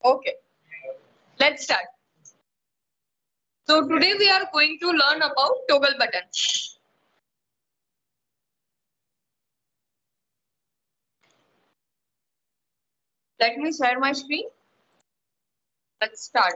Okay, let's start. So today we are going to learn about toggle button. Let me share my screen. Let's start.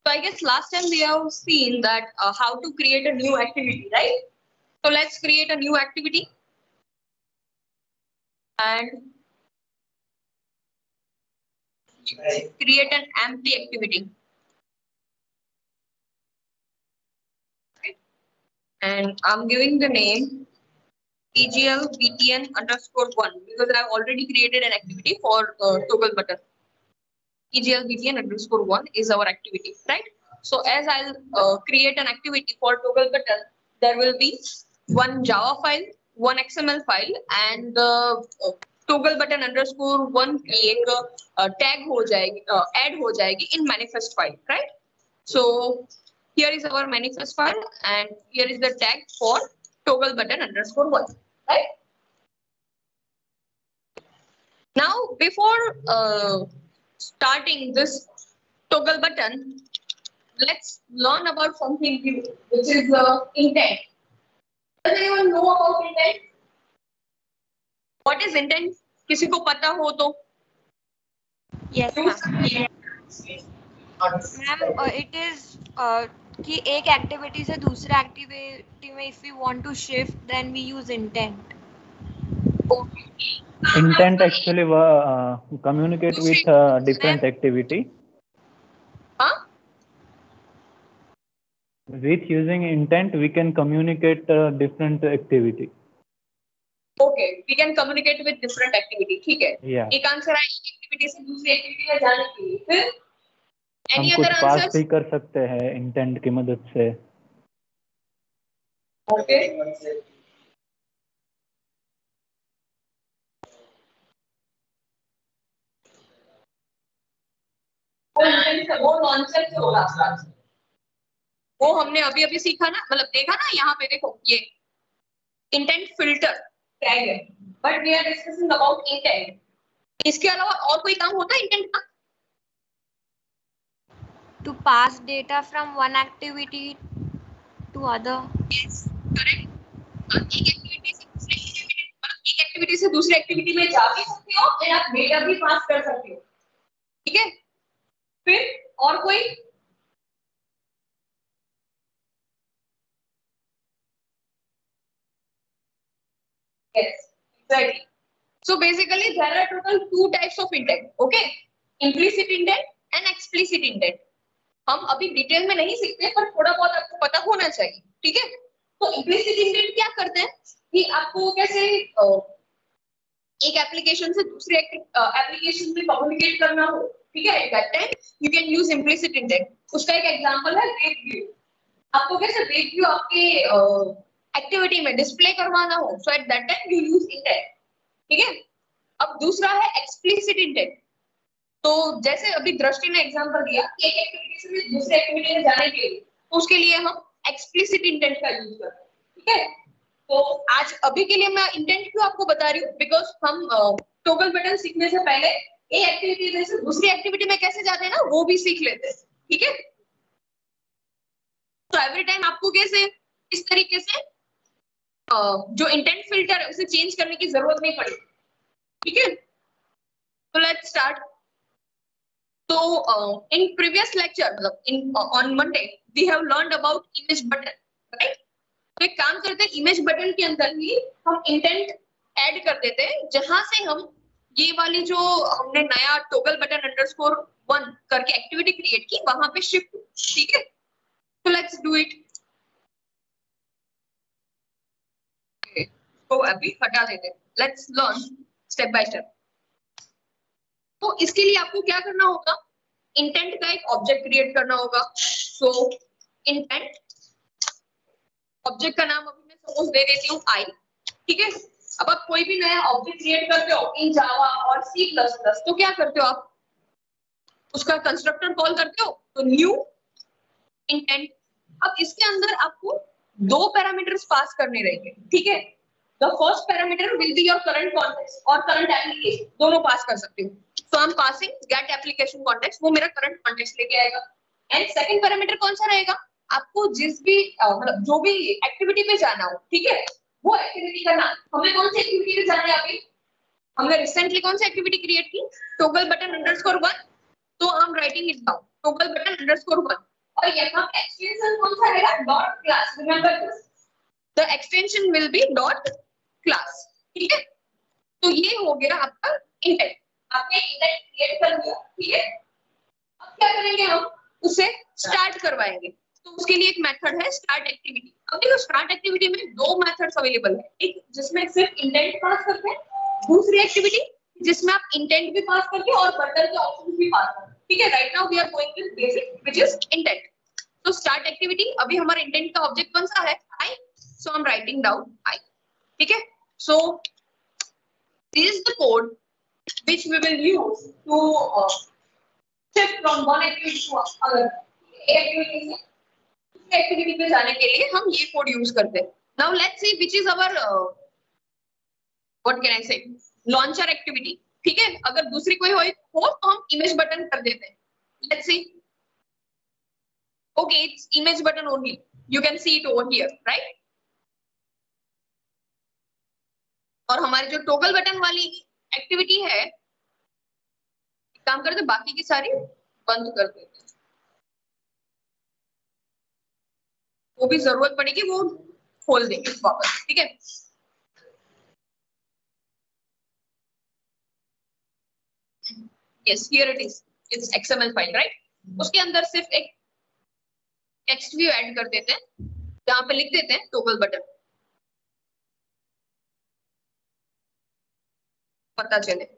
So I guess last time we have seen that how to create a new activity, right? So let's create a new activity and create an empty activity. Right? And I'm giving the name EGLBTN_1 because I've already created an activity for toggle button. EGLBTN_1 is our activity, right? So as I'll create an activity for toggle button, there will be one Java file, one XML file, and toggle button underscore one की एक tag हो जाएगी, add हो जाएगी in manifest file, right? So here is our manifest file, and here is the tag for toggle button underscore one, right? Now before starting this toggle button, let's learn about something new, which is intent. Does anyone know about intent? What is intent? किसी को पता हो तो? Yes, ma'am. Ma'am, it is कि एक activity से दूसरे activity में if we want to shift, then we use intent. Intent actually communicate with different activity. Huh? With using intent, we can communicate different activity. Okay, we can communicate with different activity. ठीक है. Yeah. एक answer है एक activity से दूसरी activity में जाने के लिए. फिर हम any कुछ other पास answers? भी कर सकते हैं इंटेंट की मदद से. Okay. वो नॉनसेंस होगा. वो हमने अभी अभी सीखा ना, मतलब देखा ना, यहाँ पे देखो ये इंटेंट फिल्टर टैग है, but we are discussing about intent. इसके अलावा और कोई काम होता है इंटेंट का? To pass data from one activity to other. Yes, correct. एक एक्टिविटी से दूसरी एक्टिविटी में जा भी सकते हो और आप डेटा भी पास कर सकते हो. ठीक है. फिर और कोई? Yes, exactly. So basically there are total two types of intent. Okay, implicit intent and explicit intent. हम अभी डिटेल में नहीं सीखते पर थोड़ा बहुत आपको पता होना चाहिए. ठीक है. तो implicit intent क्या करते हैं कि आपको कैसे एक एप्लीकेशन से दूसरे एप्लीकेशन में कम्युनिकेट करना हो. ठीक है. At that time you can use implicit intent. उसका एक एग्जांपल है वेब व्यू. आपको कैसे वेब व्यू आपके एक्टिविटी में डिस्प्ले करवाना हो, so at that time you use intent. ठीक है. अब दूसरा है एक्सप्लिसिट इंटेंट. तो जैसे अभी दृष्टि ने एग्जांपल दिया कि एक एक्टिविटी से दूसरे एक्टिविटी में जाने के लिए, तो उसके लिए हम एक्सप्लिसिट इंटेंट का यूज करते हैं. ठीक है. तो आज अभी के लिए मैं इंटेंट क्यों आपको बता रही हूँ, बिकॉज हम टॉगल बटन सीखने से पहले एक एक्टिविटी से दूसरी एक्टिविटी में कैसे जाते हैं ना, वो भी सीख लेते हैं. ठीक है. तो एवरी टाइम आपको कैसे इस तरीके से जो इंटेंट फिल्टर है उसे चेंज करने की जरूरत नहीं पड़ी. ठीक है. तो लेट्स स्टार्ट. तो इन प्रीवियस लेक्चर, मतलब in on Monday we have learned about image button, right? तो एक काम करते हैं, इमेज बटन के अंदर ही हम इंटेंट ऐड कर देते हैं, जहां से हम ये वाली जो हमने नया टॉगल बटन _1 करके एक्टिविटी क्रिएट की वहां पे शिफ्ट. ठीक है. तो लेट्स डू इट. तो अभी हटा देते हैं. Let's learn step by step. तो इसके लिए आपको क्या करना होगा, इंटेंट का एक ऑब्जेक्ट क्रिएट करना होगा. सो इंटेंट ऑब्जेक्ट का नाम अभी मैं सपोज दे देती हूँ आई. ठीक है. अब आप कोई भी नया ऑब्जेक्ट क्रिएट करते हो इन जावा और C++, तो क्या करते हो आप, उसका कंस्ट्रक्टर कॉल करते हो. तो न्यू इंटेंट। अब इसके अंदर आपको दो पैरामीटर्स पास करने रहेंगे, ठीक है। The first parameter will be your current context और करंट एप्लीकेशन, दोनों पास कर सकते हो। So I am passing get application context, वो मेरा करंट कॉन्टेक्स्ट लेके आएगा। एंड सेकंड पैरामीटर कौन सा रहेगा, आपको जिस भी मतलब जो भी एक्टिविटी पे जाना हो, ठीक है, वो एक्टिविटी का नाम। हमें कौन सी एक्टिविटी पे जाना है अभी, हमने रिसेंटली कौन सी एक्टिविटी क्रिएट की, टॉगल बटन अंडरस्कोर 1, तो आई am writing it down, toggle button underscore 1। और यहाँ एक्सटेंशन कौन सा रहेगा, dot class, remember this, the extension will be dot class, ठीक है। तो ये हो गया आपका इंटेंट, आपने इंटेंट क्रिएट कर दिया, ठीक है। अब क्या करेंगे, हम उसे स्टार्ट करवाएंगे। तो उसके लिए एक मेथड है स्टार्ट एक्टिविटी। अब देखो स्टार्ट एक्टिविटी में दो मेथड्स अवेलेबल है, एक जिसमें सिर्फ इंटेंट पास करते हैं, दूसरी एक्टिविटी जिसमें आप इंटेंट भी पास करके और बटन के ऑप्शंस भी पास करते हैं, ठीक है। Right now we are going with basic which is intent. तो स्टार्ट एक्टिविटी, अभी हमारा इंटेंट का ऑब्जेक्ट कौन सा है, I, so I am writing down I, ठीक है। So this is the code which we will use to shift from one activity to other activity से एक्टिविटी पे जाने के लिए हम ये कोड यूज करते हैं। Now let's see which is our what can I say launcher activity, ठीक है। अगर दूसरी कोई हो तो हम इमेज बटन कर देते हैं। Let's see, okay its image button only, you can see it over here, right. और हमारी जो टॉगल बटन वाली एक्टिविटी है, काम करते बाकी की सारी बंद कर देते हैं, वो भी जरूरत पड़ेगी वो खोल देंगे वापस, ठीक है। Yes here it is, it's XML file, right. उसके अंदर सिर्फ एक टेक्स्ट व्यू ऐड कर देते हैं, जहां पे लिख देते हैं टॉगल बटन, पता चले।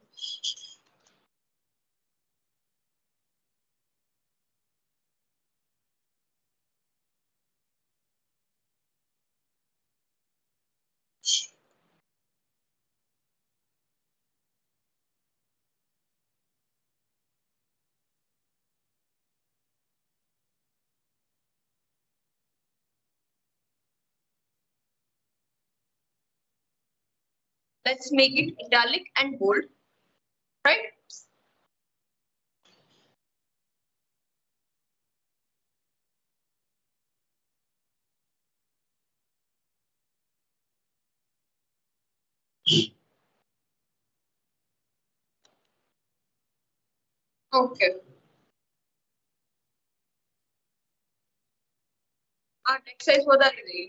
Let's make it italic and bold, right? Okay. हाँ टेक्स्ट साइज बता दीजिए,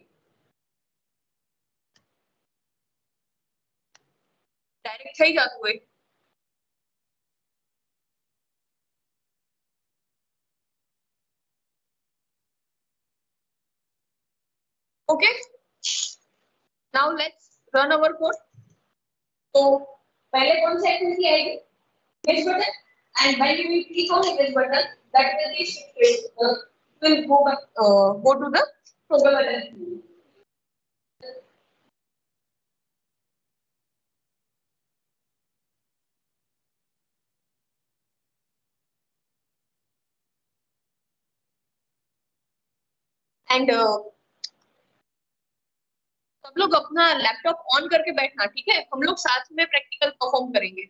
डायरेक्ट થઈ જતું હોય। Okay. Now let's run our code. तो पहले कौन सी एक्टिविटी आएगी, image button, and when you will click on image button that will be shifted, will go to the toggle button. And सब लोग अपना लैपटॉप ऑन करके बैठना, ठीक है। हम लोग साथ में प्रैक्टिकल परफॉर्म करेंगे।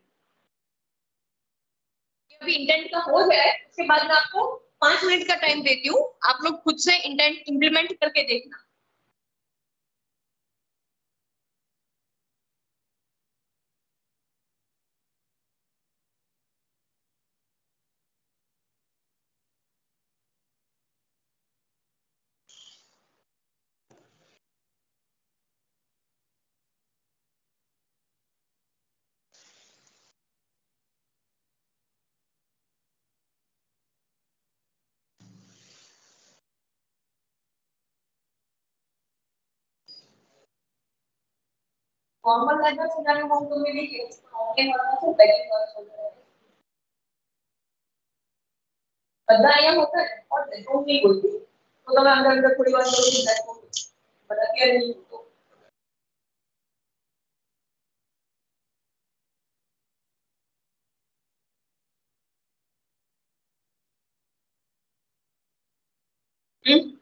अभी इंटेंट का हो जाए उसके बाद मैं आपको 5 मिनट का टाइम देती हूँ, आप लोग खुद से इंटेंट इंप्लीमेंट करके देखना। नॉर्मल लैंग्वेज सिनेरियो हम तो मिली है, ऑनलाइन वाला से बैकएंड वाला चल रहा है, बदला यहाँ होता है और देखो नहीं बोलती तो मैं अंदर अंदर थोड़ी बात करूँगी, बैक को बता दिया नहीं तो Okay,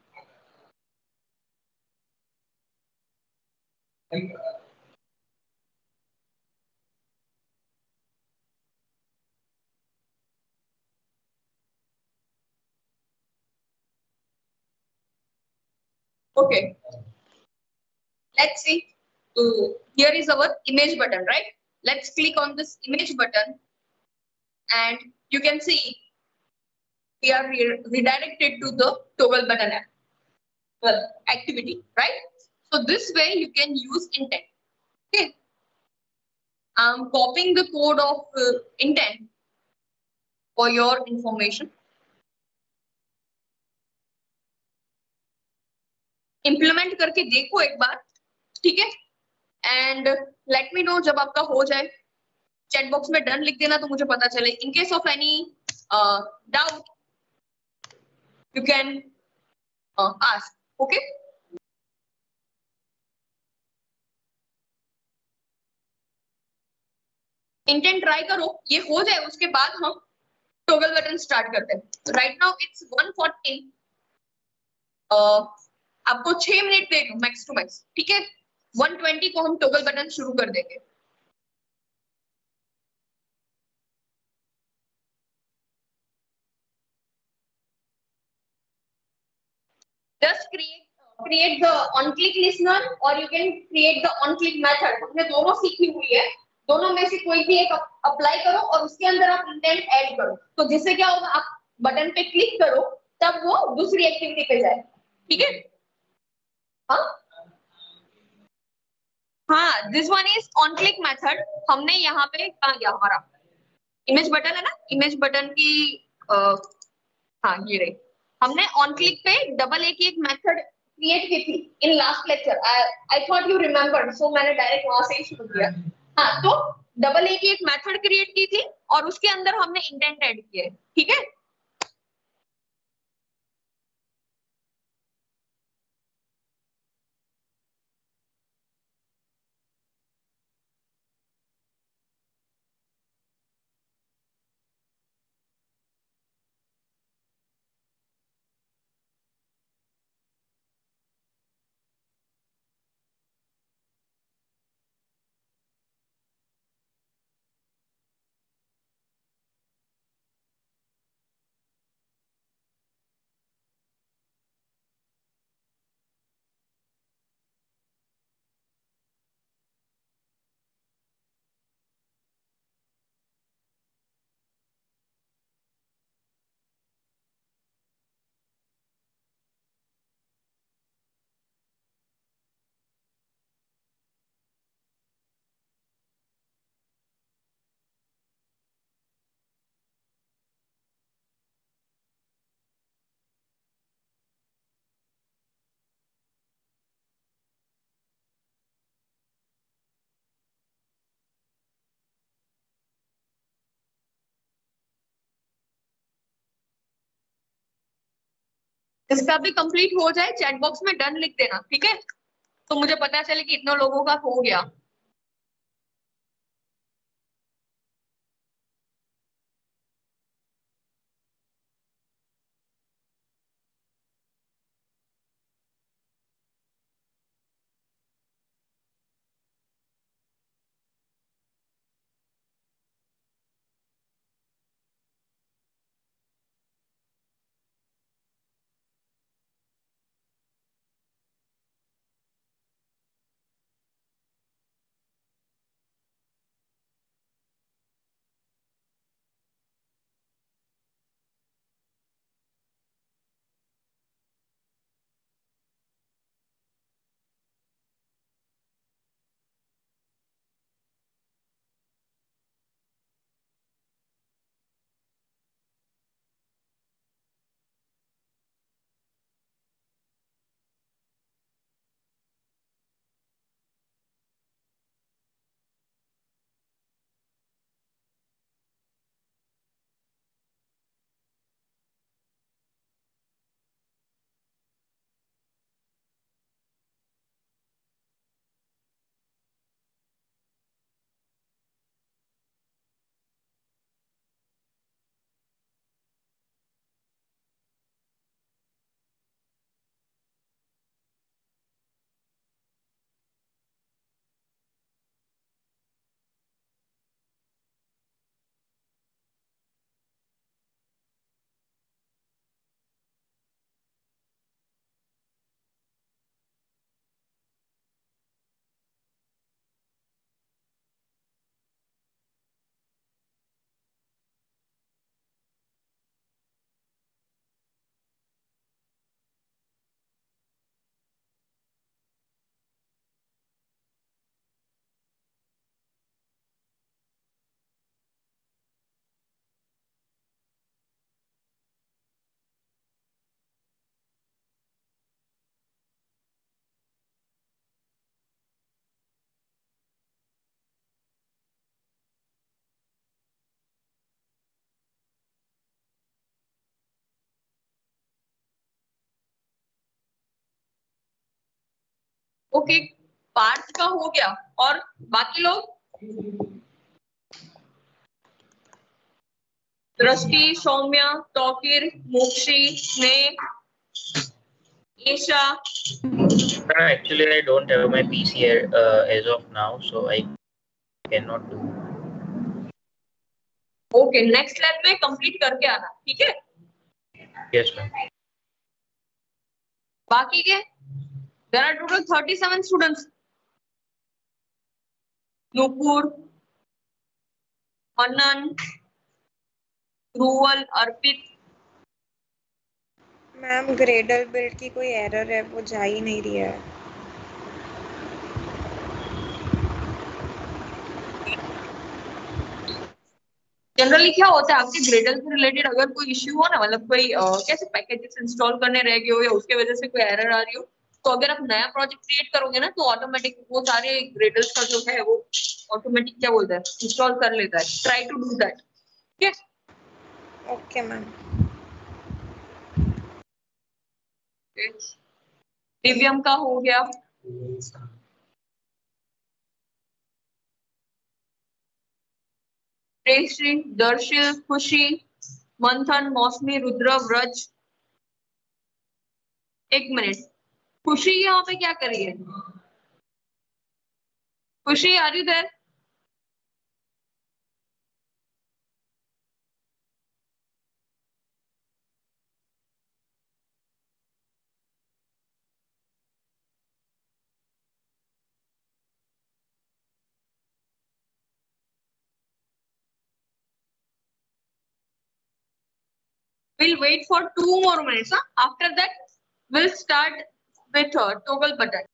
let's see. So here is our image button, right? Let's click on this image button and you can see we are redirected to the toggle button app, activity, right? So this way you can use intent. Okay, I'm copying the code of intent for your information. Implement करके देखो एक बार, ठीक है? And let me know जब आपका हो जाए. Chat box में डन लिख देना तो मुझे पता चले. In case of any doubt, you can ask. Okay? Intent try करो, ये हो जाए उसके बाद हम टॉगल बटन स्टार्ट करते हैं. Right now it's 1:14. आपको 6 मिनट देगा मैक्स टू मैक्स, ठीक है? 1:20 को हम टॉगल बटन शुरू कर देंगे. Just create the on click listener or you can create the on click method. हमने दोनों सीखी हुई है, दोनों में से कोई भी एक अप्लाई करो और उसके अंदर आप इंटेंट ऐड करो. तो जिससे क्या होगा, आप बटन पे क्लिक करो तब वो दूसरी एक्टिविटी पे जाए. ठीक है? हाँ, this one is on click method. हमने यहाँ पे कहाँ गया हमारा इमेज बटन है ना, इमेज बटन की हाँ ये रही. हमने ऑन क्लिक पे डबल ए की एक मेथड क्रिएट की थी in last lecture. I thought you remember, so मैंने डायरेक्ट वहां से ही शुरू किया. हाँ, तो डबल ए की एक मेथड क्रिएट की थी और उसके अंदर हमने इंटेंट ऐड किया है. ठीक है? इसका भी कंप्लीट हो जाए, चैट बॉक्स में डन लिख देना. ठीक है? तो मुझे पता चले कि इतने लोगों का हो गया. ओके, पार्थ का हो गया, और बाकी लोग? दृष्टि, सौम्या, तौकीर, मोक्षी, स्नेह, Isha. Actually, I don't have my PC as of now, so I cannot do. Okay, next lab में कंप्लीट करके आना, ठीक है? Yes, ma'am. बाकी के there are total 37 students. Nupur, Anan, Dhruval, Arpit. Ma'am gradle build की कोई एरर है, वो जा ही नहीं रही है. जनरली क्या होता है आपके ग्रेडल से रिलेटेड, अगर कोई इश्यू हो ना, मतलब कोई कैसे पैकेजेस इंस्टॉल करने रह गए हो या उसके वजह से कोई एरर आ रही हो, तो अगर आप नया प्रोजेक्ट क्रिएट करोगे ना, तो ऑटोमेटिक वो सारे ग्रेडल्स का जो है वो ऑटोमेटिक क्या बोलता है, इंस्टॉल कर लेता है. Try to do that. ठीक है? Okay ma'am. दिव्यम का हो गया. श्रेयश्री, दर्शिल, खुशी, मंथन, मौसमी, रुद्र, व्रज. एक मिनट, खुशी यहाँ पे क्या कर रही है? Khushi, are you there? We'll wait for 2 more minutes. Huh? After that, we'll start with toggle button.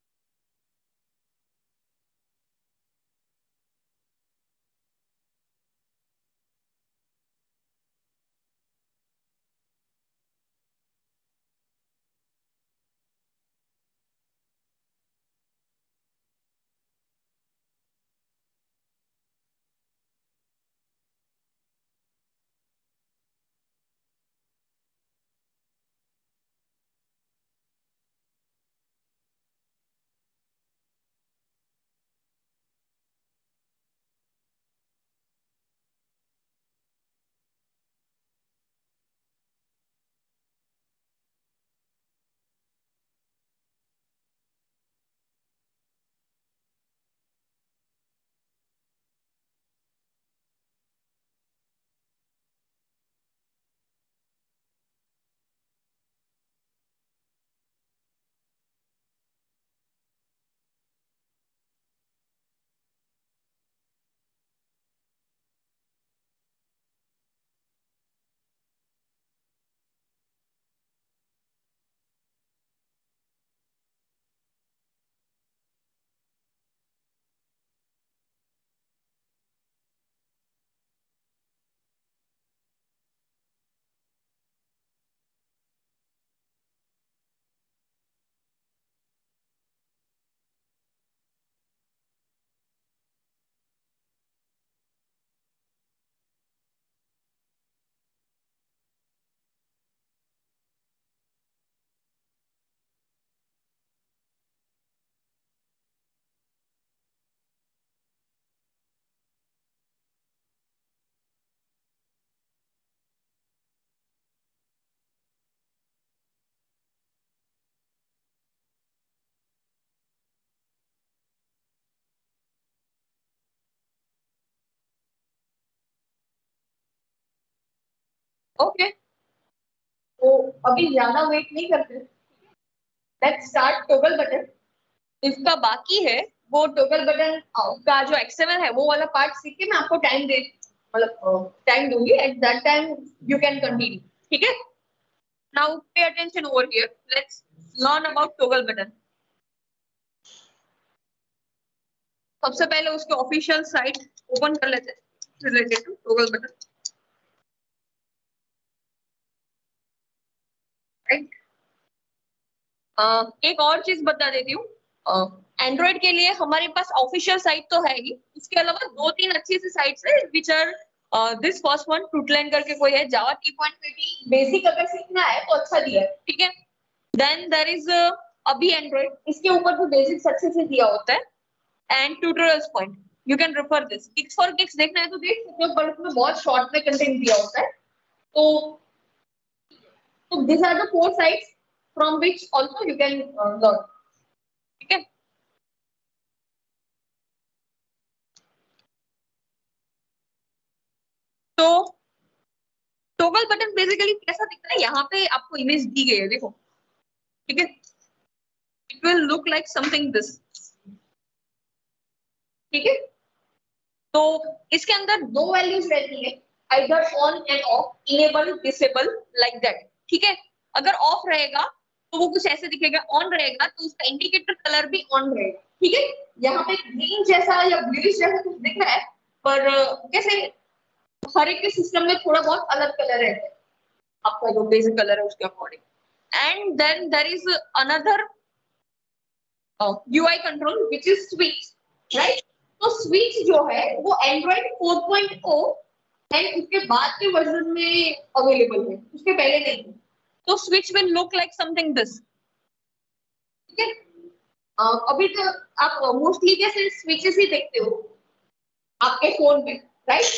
Okay. तो अभी ज्यादा वेट नहीं करते. Let's start toggle button. जिसका बाकी है वो टोगल बटन का जो XML है वो वाला पार्ट सीख के मैं आपको टाइम दे, मतलब टाइम दूंगी. At that time you can continue. ठीक है? Now pay attention over here. Let's learn about toggle button. सबसे पहले उसके ऑफिशियल साइट ओपन कर लेते हैं related to toggle button. Right. एक और चीज बता देती हूँ. एंड्रॉइड के लिए हमारे पास ऑफिशियल साइट तो है ही, उसके अलावा 2-3 अच्छी सी साइट्स है which are this first one, टूटलैंड करके कोई है. जावा 3.20 बेसिक अगर सीखना है तो अच्छा दिया है. ठीक है? देन देयर इज अभी एंड्रॉइड इसके ऊपर तो बेसिक्स अच्छे से दिया होता है and tutorials point you can refer this. Kicks for kicks देखना है तो देख सकते हो, पर उसमें बहुत शॉर्ट में कंटेंट दिया होता है। तो these are the 4 sites from which also you can learn. ठीक है। तो टॉगल बटन बेसिकली कैसा दिखता है, यहाँ पे आपको इमेज दी गई है, देखो। ठीक है, it will look like something this. ठीक है, तो इसके अंदर 2 वैल्यूज रहती है, either on end of, enable disable, like that. ठीक है, अगर ऑफ रहेगा तो वो कुछ ऐसे दिखेगा, ऑन रहेगा तो उसका इंडिकेटर कलर भी ऑन रहेगा। ठीक है, यहाँ पे ग्रीन जैसा या ब्लूइश जैसा कुछ दिख रहा है, पर कैसे हर एक के सिस्टम में थोड़ा बहुत अलग कलर रहता है, आपका जो बेसिक कलर है उसके according. And then there is another UI control which is switch, right. तो स्विच जो है वो एंड्रॉइड 4.0 एंड उसके बाद के वर्जन में अवेलेबल है, उसके पहले नहीं है। तो switch will look like something this. ठीक है, अभी तो आप मोस्टली कैसे स्विचेस ही देखते हो आपके फोन में, राइट।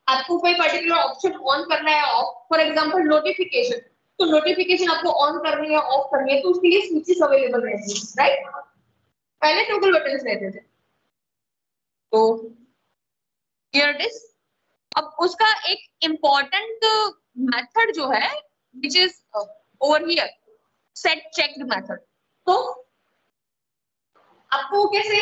आपको कोई पर्टिकुलर ऑप्शन ऑन करना है ऑफ, फॉर एग्जांपल नोटिफिकेशन, तो नोटिफिकेशन आपको ऑन करनी है ऑफ करनी है तो उसके लिए स्विचेस अवेलेबल रहती है, राइट। पहले टॉगल बटन्स रहते थे। तो हियर इट इज। अब उसका एक इम्पोर्टेंट मेथड जो है which is over here, set checked method. तो आपको कैसे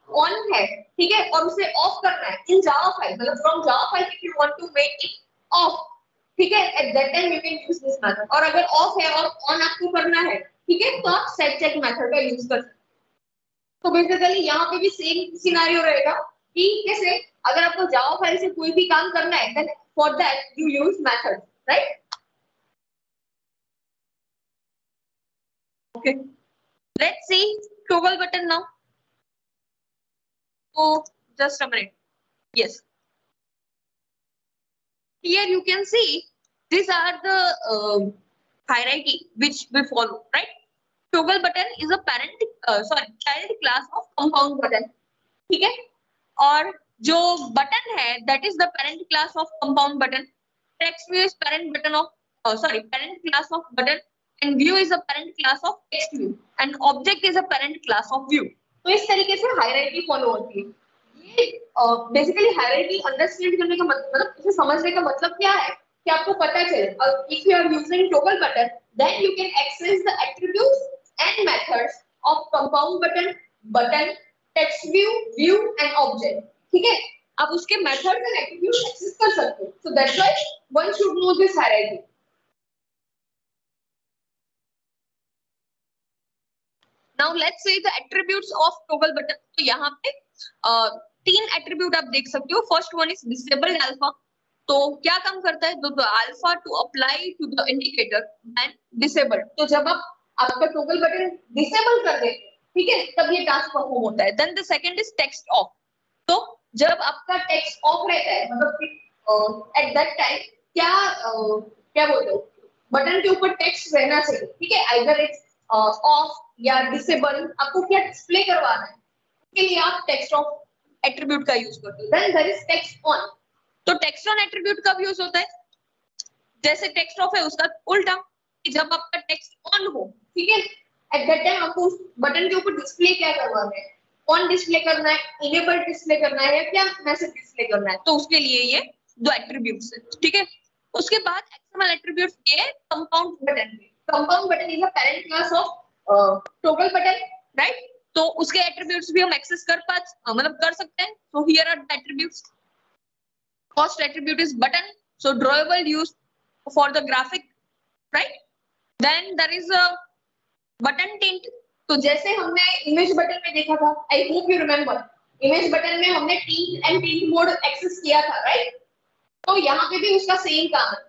ऑन है, ठीक है, और उसे ऑफ करना है इन जावा फाइल, मतलब from Java file if you want to make it off, ठीक है, at that time you can use this method. और अगर ऑफ है और ऑन आपको करना है, ठीक है, तो आप सेट चेक मेथड का यूज कर सकते हैं। तो बेसिकली यहाँ पे भी सेम सिनेरियो रहेगा कि कैसे अगर आपको जावा फाइल से कोई भी काम करना है then for that you use method, right. Okay, let's see toggle button now. So just a minute. Yes. Here you can see these are the hierarchy which we follow, right? Toggle button is a child class of compound button. ठीक है, और जो button है that is the parent class of compound button. Text view is parent button of parent class of button, and view is a parent class of text view, and object is a parent class of view. तो इस तरीके से hierarchy follow होती है। ये basically hierarchy understand करने का मतलब इसे समझने का मतलब क्या है कि आपको पता चले if you are using toggle button then you can access the attributes and methods of compound button, button, text view, view and object. ठीक है, आप उसके मेथड्स एंड एट्रीब्यूट्स एक्सेस कर सकते हो। So that's why one should know this hierarchy. Now let's see the attributes of toggle button. तो यहाँ पे 3 एट्रीब्यूट आप देख सकते हो। First one is disabled alpha. तो क्या काम करता है, तो alpha to apply to the indicator and disabled. तो जब आप आपका टॉगल बटन डिसेबल कर देते हैं, ठीक है, तब ये टास्क परफॉर्म होता है। Then the second is text off. तो जब आपका टेक्स्ट ऑफ रहता है, मतलब एट दैट टाइम क्या बोलते हो, बटन के ऊपर टेक्स्ट रहना चाहिए, ठीक है, आइदर इट्स ऑफ या डिसेबल, आपको क्या डिस्प्ले करवाना है उसके लिए आप टेक्स्ट ऑफ एट्रीब्यूट का यूज करते हो। Then there is text on. तो टेक्स्ट ऑन एट्रीब्यूट कब यूज होता है, जैसे टेक्स्ट ऑफ है उसका उल्टा, कि जब आपका टेक्स्ट ऑन हो, ठीक है, एट दैट टाइम आपको उस बटन के ऊपर डिस्प्ले क्या करवाना है, ऑन डिस्प्ले करना है, इनेबल डिस्प्ले करना है, या क्या मैसेज डिस्प्ले करना है। तो उसके लिए ये 2 एट्रीब्यूट्स है, ठीक है। उसके बाद एक्सएमएल एट्रीब्यूट्स ये compound button. Compound button is a parent class of toggle button, right. तो उसके एट्रीब्यूट्स भी हम एक्सेस कर सकते हैं। So here are the attributes. First attribute is button, so drawable used for the graphic, right. Then there is a button tint. तो जैसे हमने इमेज बटन में देखा था, I hope you remember, image button में हमने tint and tint mode access किया था, राइट। तो यहाँ पे भी उसका सेम काम है।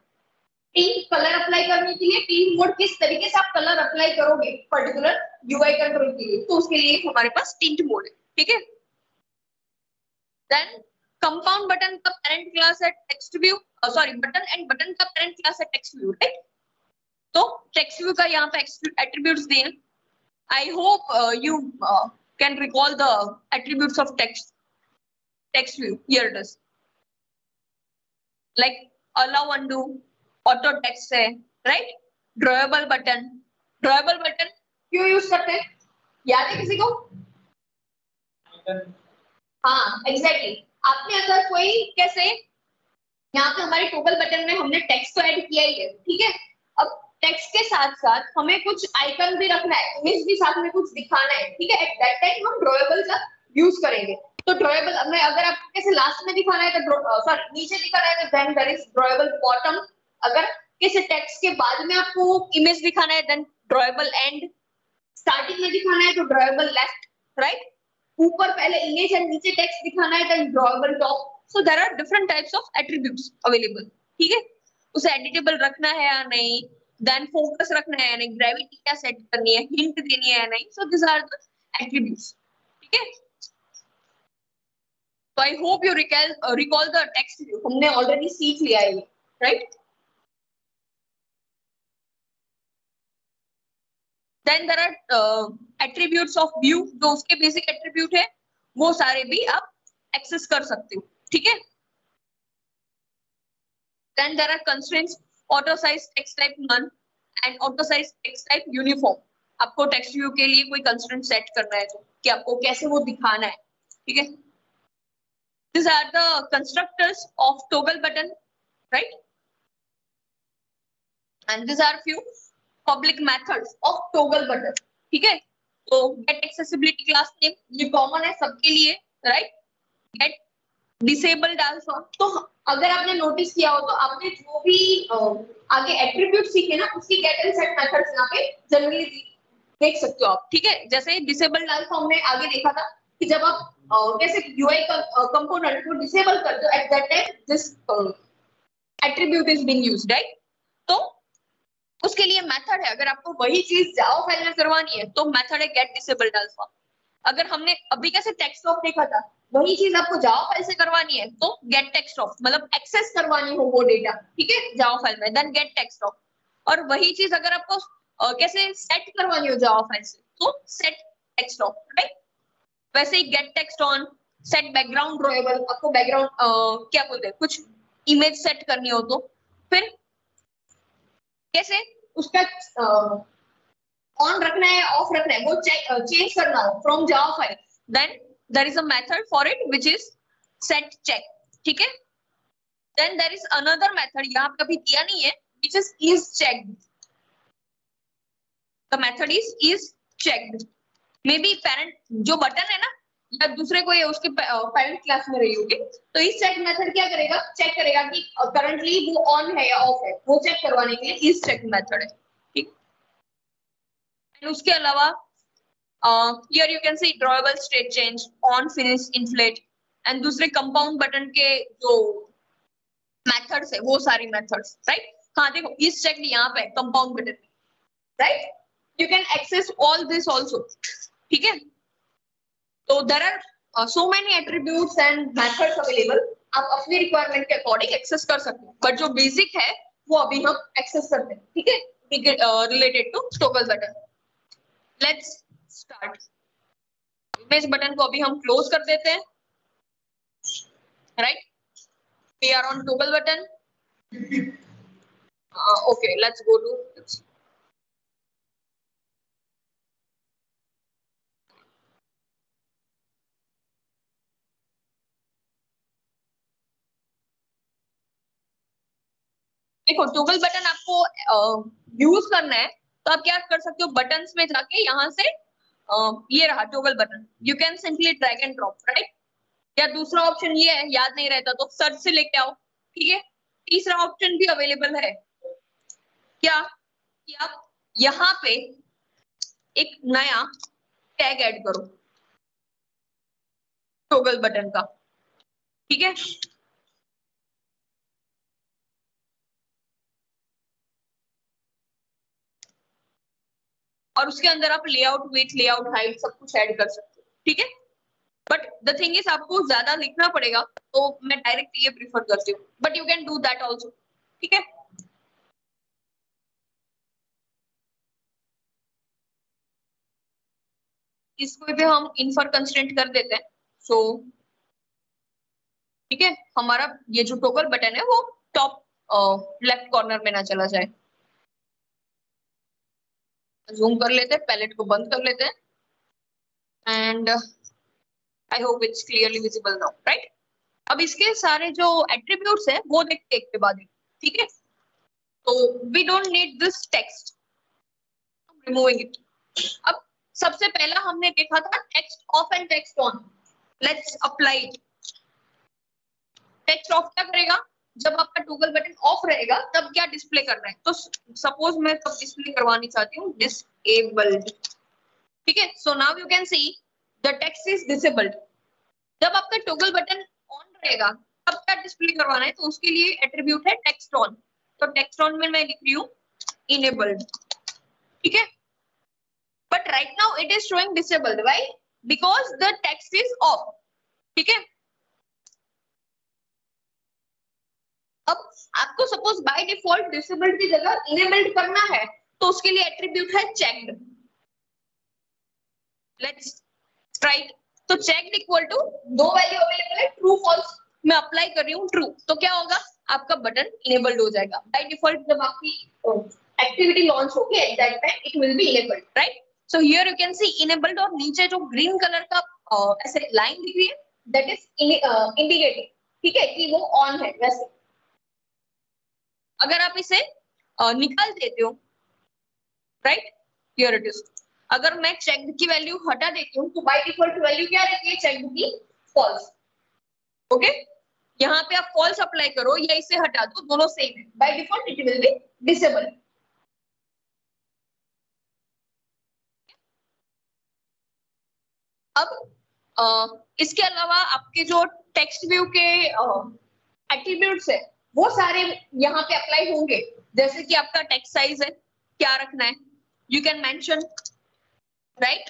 टिंट कलर अप्लाई करने के लिए टिंट मोड, किस तरीके से आप कलर अप्लाई करोगे पर्टिकुलर यूआई कंट्रोल के लिए, तो उसके लिए हमारे पास टिंट मोड है, ठीक है। देन कंपाउंड बटन का पेरेंट क्लास है text view, button and button का पेरेंट क्लास है टेक्स्ट व्यू, राइट। तो टेक्स्ट व्यू का यहाँ पे एट्रीब्यूट्स दिए हैं, I hope you can recall the attributes of text view. Here it is. Like allow undo, auto text है, right? Drawable button. Drawable button क्यों use करते हैं? याद है किसी को? हाँ, exactly. आपने अगर कोई कैसे यहाँ पे हमारे टॉगल बटन में हमने टेक्स्ट तो ऐड किया ही है, ठीक है? अब टेक्स्ट के साथ साथ हमें कुछ आइकन भी रखना है, इमेज भी साथ में कुछ दिखाना है, ठीक है? एट दैट टाइम हम ड्रॉएबल का यूज करेंगे। तो ड्रॉएबल में अगर आपको कैसे लास्ट में दिखाना है तो सॉरी नीचे दिखाना है तो then there is drawable bottom. अगर किसी टेक्स्ट के बाद में आपको इमेज दिखाना है देन ड्रॉएबल एंड। स्टार्टिंग में दिखाना है तो ड्रॉएबल लेफ्ट, राइट? ऊपर पहले इमेज एंड नीचे टेक्स्ट दिखाना है then drawable top. So there are different types of attributes available, ठीक है? उसे एडिटेबल रखना है या नहीं, देन फोकस रखना है या नहीं, ग्रेविटी क्या सेट करनी है, हिंट देनी है या नहीं। So this are the attributes, ठीक है? So I hope you recall the text view. हमने ऑलरेडी सीख लिया है, right? Then there are attributes of view, जो उसके बेसिक एट्रीब्यूट है वो सारे भी आप एक्सेस कर सकते हो, ठीक है? Then there are constraints, auto size text type none and auto size text type uniform. आपको टेक्स्ट व्यू के लिए कोई कंस्ट्रेंट सेट करना है तो कि आपको कैसे वो दिखाना है, ठीक है? These are the constructors of toggle button, right? And these are few public methods of toggle button, ठीक है? तो get accessibility class name ये कॉमन है सबके लिए, right? Get disabled alpha। तो अगर आपने नोटिस किया हो तो आपने जो भी आगे एट्रीब्यूट सीखे ना उसकी गेट एंड सेट मेथड्स यहाँ पे जनरली देख सकते हो आप, ठीक है? जैसे डिसेबल्ड अल्फा हमने आगे देखा था कि जब आप कैसे यूआई कंपोनेंट को डिसेबल कर दो eight that time this attribute is being used, right? तो उसके लिए मेथड है। अगर आपको वही चीज जावा फाइल में करवानी है तो मेथड है गेट डिसेबल्ड अल्फा। अगर हमने अभी कैसे टेक्स्ट ऑफ देखा था वही चीज आपको जावा फाइल से करवानी है तो गेट टेक्स्ट ऑफ, मतलब एक्सेस करवानी हो वो डेटा, ठीक है? जावा फाइल में देन गेट टेक्स्ट ऑफ। और वही चीज अगर आपको कैसे सेट करवानी हो जावा फाइल से तो सेट टेक्स्ट ऑफ, राइट? वैसे ही get text on, set background drawable, आपको बैकग्राउंड क्या बोलते हैं कुछ इमेज सेट करनी हो तो फिर कैसे उसका ऑन रखना है ऑफ रखना है वो चेंज करना हो from Java file then there is a method for it which is set check, ठीक है? Then there is another method यहाँ पे अभी दिया नहीं है which is checked. The method is checked. Maybe parent जो बटन है ना या दूसरे कोई उसके पेरेंट क्लास में रही होगी तो इस चेक मेथड क्या करेगा, चेक करेगा कि करंटली वो ऑन है या ऑफ है, वो चेक करवाने के लिए इस चेक मेथड है, ठीक? एंड उसके अलावा here you can C drawable state change, on finish inflate and दूसरे कंपाउंड बटन के जो मेथड्स है वो सारी मेथड्स, राइट? हाँ देखो इस चेक यहाँ पे compound button, right? You can access all this also, ठीक है? तो there are so many attributes and methods available, आप अपनी रिक्वायरमेंट के अकॉर्डिंग एक्सेस कर सकते हो बट जो बेसिक है वो अभी हम एक्सेस करते हैं, ठीक है? Related to toggle button. Let's start. Image button को अभी हम क्लोज कर देते हैं, right? We are on toggle button. Okay let's go to देखो टॉगल बटन आपको यूज करना है तो आप क्या कर सकते हो, बटन्स में जाके यहाँ से ये रहा toggle button, you can simply drag and drop, right? या दूसरा ऑप्शन ये है, याद नहीं रहता तो सर्च से लेके आओ, ठीक है? तीसरा ऑप्शन भी अवेलेबल है क्या कि आप यहाँ पे एक नया टैग ऐड करो टॉगल बटन का, ठीक है? और उसके अंदर आप लेआउट विड्थ, लेआउट हाइट सब कुछ ऐड कर सकते हो, ठीक है? बट द थिंग इज आपको ज्यादा लिखना पड़ेगा तो मैं डायरेक्ट ये प्रीफर करती हूँ, but you can do that also, ठीक है? इसको भी हम इन्फर कंस्ट्रेंट कर देते हैं। सो ठीक है, हमारा ये जो टॉगल बटन है वो टॉप लेफ्ट कॉर्नर में ना चला जाए। जूम कर लेते हैं, पैलेट को बंद कर लेते हैं and I hope it's clearly visible now, right. अब इसके सारे जो एट्रीब्यूट्स है वो देखते हैं एक के बाद एक, ठीक है। तो we don't need this text, removing it. अब सबसे पहला हमने देखा था text off and text on. Let's apply. Text off क्या करेगा, जब आपका टॉगल बटन ऑफ रहेगा तब क्या डिस्प्ले करना है। तो सपोज मैं तब डिस्प्ले करवानी चाहती हूँ डिसेबल्ड, ठीक है। So now you can see the text is disabled. जब आपका टॉगल बटन ऑन रहेगा तब क्या डिस्प्ले करवाना है, तो उसके लिए एट्रीब्यूट है टेक्स्ट ऑन। तो टेक्स्ट ऑन में मैं लिख रही हूँ इनेबल्ड, ठीक है। But right now it is showing disabled, why? Because the text is of, ठीक है। अब आपको सपोज बाय डिफॉल्ट डिसेबल्ड की जगह इनेबल्ड करना है, तो उसके लिए एट्रीब्यूट है चेक्ड। Let's try. तो चेक्ड इक्वल टू दो वैल्यू अवेलेबल है, ट्रू फॉल्स। मैं अप्लाई कर रही हूँ ट्रू, तो क्या होगा, आपका बटन इनेबल्ड हो जाएगा। बाय डिफॉल्ट जब आपकी एक्टिविटी लॉन्च होगी eight that time it will be enabled, right. So here you can C enabled, और नीचे जो ग्रीन कलर का ऐसे लाइन दिख रही है दैट इज इंडिकेटिंग, ठीक है, कि वो ऑन है। वैसे अगर आप इसे निकाल देते हो, राइट, हियर इट इज। अगर मैं चेक्ड की वैल्यू हटा देती हूँ तो बाय डिफॉल्ट वैल्यू क्या रहती है चेक्ड की, फॉल्स। ओके, यहाँ पे आप फॉल्स अप्लाई करो या इसे हटा दो, दोनों सेम है। By default it will be disable. अब इसके अलावा आपके जो टेक्स्ट व्यू के एट्रीब्यूट्स है वो सारे यहाँ पे अप्लाई होंगे। जैसे कि आपका टेक्स्ट साइज है, क्या रखना है, you can mention, right.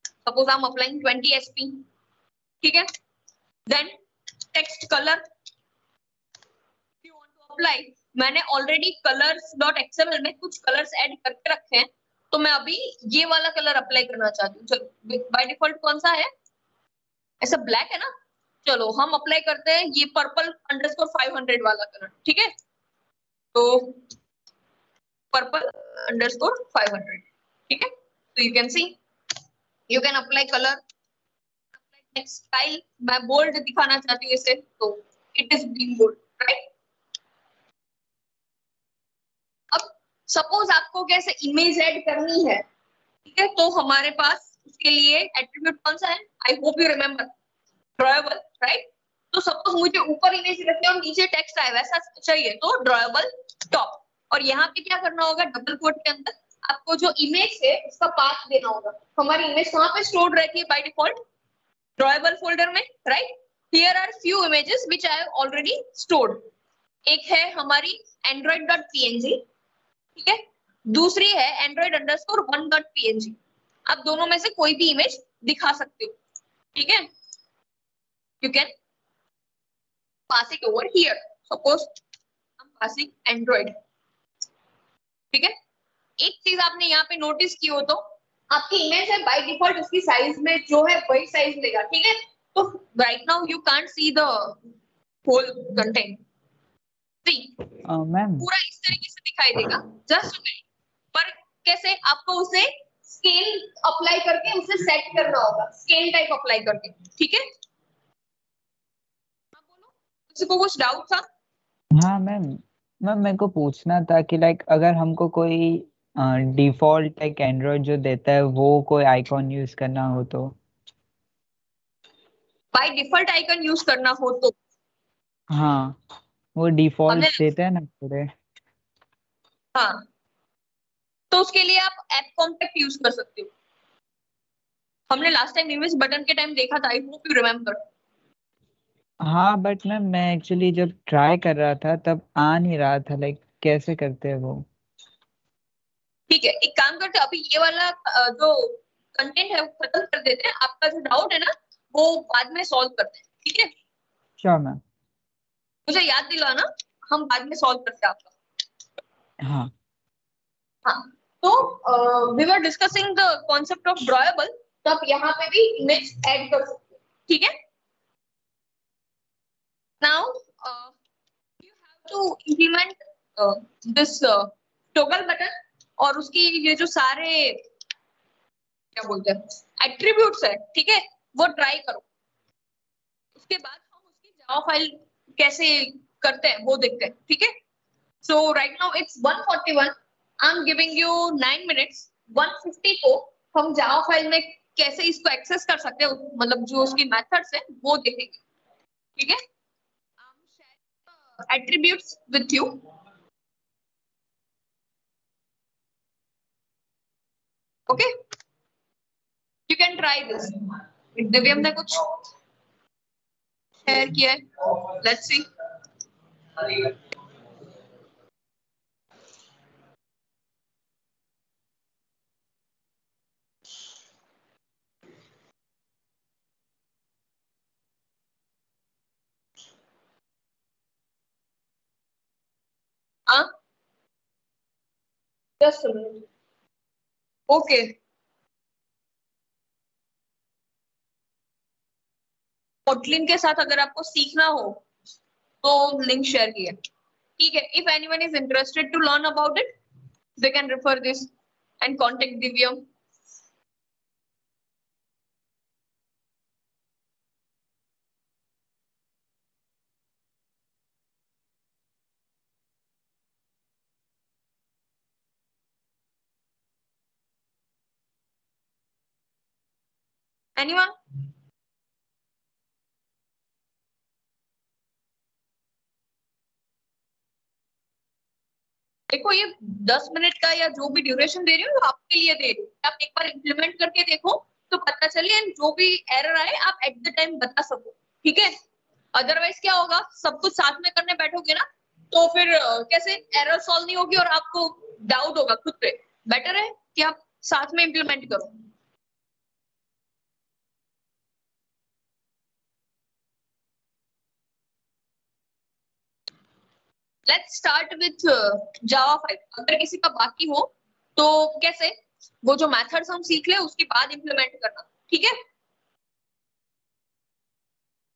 Suppose I am applying 20 SP, ठीक है। Then text colour you want to apply. मैंने ऑलरेडी colors.xml में कुछ कलर्स ऐड करके रखे हैं, तो मैं अभी ये वाला कलर अप्लाई करना चाहती हूँ। चलो बाय डिफॉल्ट कौन सा है, ऐसा ब्लैक है ना, चलो हम अप्लाई करते हैं ये purple_500 वाला कलर, ठीक है। तो purple_500, ठीक है। तो you can see you can apply colour, text style. मैं बोल्ड दिखाना चाहती हूँ इसे, तो it is being bold, right. अब सपोज आपको कैसे इमेज ऐड करनी है, ठीक है, तो हमारे पास उसके लिए एट्रीब्यूट कौन सा है, I hope you remember, drawable, right. तो सपोज मुझे ऊपर इमेज रखनी है और नीचे टेक्स्ट आए वैसा चाहिए, तो ड्रॉएबल टॉप। और यहाँ पे क्या करना होगा, डबल कोट के अंदर आपको जो इमेज है उसका पाथ देना होगा। हमारी इमेज कहाँ पे स्टोर रहती है बाय डिफॉल्ट, ड्रॉएबल फोल्डर में, right. Here are few images which I have already stored. एक है हमारी android.png, ठीक है, दूसरी है android_1.png। आप दोनों में से कोई भी इमेज दिखा सकते हो, ठीक है। You can pass it over here, suppose हम पासिंग एंड्रॉइड, ठीक है। एक चीज आपने यहाँ पे नोटिस की हो तो आपकी इमेज है बाय डिफॉल्ट उसकी साइज में जो है वही साइज लेगा, ठीक है। तो right now you can't see the whole content, ma'am पूरा इस तरीके से दिखाई देगा, जस्ट पर कैसे आपको उसे स्केल अप्लाई करके उसे सेट करना होगा, स्केल टाइप अप्लाई करके, ठीक है। बोलो, किसी को कुछ डाउट था? हाँ मैम, मेरे को पूछना था कि लाइक अगर हमको कोई डिफॉल्ट एक एंड्रॉइड जो देता है वो कोई आइकॉन यूज करना हो तो, बाय डिफॉल्ट आइकन यूज करना हो तो, हाँ वो डिफॉल्ट देते हैं ना पूरे, हाँ, तो उसके लिए आप ऐप कॉम्पैक्ट यूज कर सकते हो। हमने लास्ट टाइम इमेज बटन के टाइम देखा था, आई होप यू रिमेम्बर। हाँ बट मैम मैं एक्चुअली जब ट्राई कर रहा था तब आ नहीं रहा था, लाइक कैसे करते हैं वो। ठीक है, एक काम करते हैं, अभी ये वाला जो कंटेंट है वो खत्म कर देते हैं। आपका जो डाउट है ना वो बाद में सॉल्व करते हैं, ठीक है। Sure ma'am. मुझे याद दिलाना, हम बाद में सॉल्व करते हैं आपका। हाँ हाँ, तो we were discussing the concept of drawable. तो आप यहाँ पे भी इमेज ऐड कर सकते हो, ठीक है। Now you have to implement this toggle button, और उसकी ये जो सारे क्या बोलते हैं एट्रीब्यूट्स है, ठीक है, वो ट्राई करो। उसके बाद हम उसकी जावा फाइल कैसे करते हैं वो देखते हैं, ठीक है। So right now it's 141, I am giving you 9 minutes. 150 को हम जावा फाइल में कैसे इसको एक्सेस कर सकते हैं, मतलब जो उसकी मेथड्स है वो देखेंगे, ठीक है। Attributes with you, okay, you can try this. Divyam ने कुछ शेयर किया है, लेट्स सी। हाँ, just a minute, okay. Kotlin के साथ अगर आपको सीखना हो तो लिंक शेयर किया, ठीक है। If anyone is interested to learn about it, they can refer this and contact Divyam. Anyone? देखो ये 10 मिनट का या जो भी ड्यूरेशन दे रही हूँ आपके लिए दे रही हूँ, आप एक बार इम्प्लीमेंट करके देखो तो पता चले, एंड जो भी एरर आए आप एट द टाइम बता सको, ठीक है। अदरवाइज क्या होगा, सब कुछ साथ में करने बैठोगे ना तो फिर कैसे एरर सॉल्व नहीं होगी और आपको डाउट होगा खुद पे। बेटर है कि आप साथ में इम्प्लीमेंट करो। Let's start with Java file. अगर किसी का बाकी हो तो कैसे वो जो मेथड्स हम सीख ले उसके बाद इम्प्लीमेंट करना, ठीक है।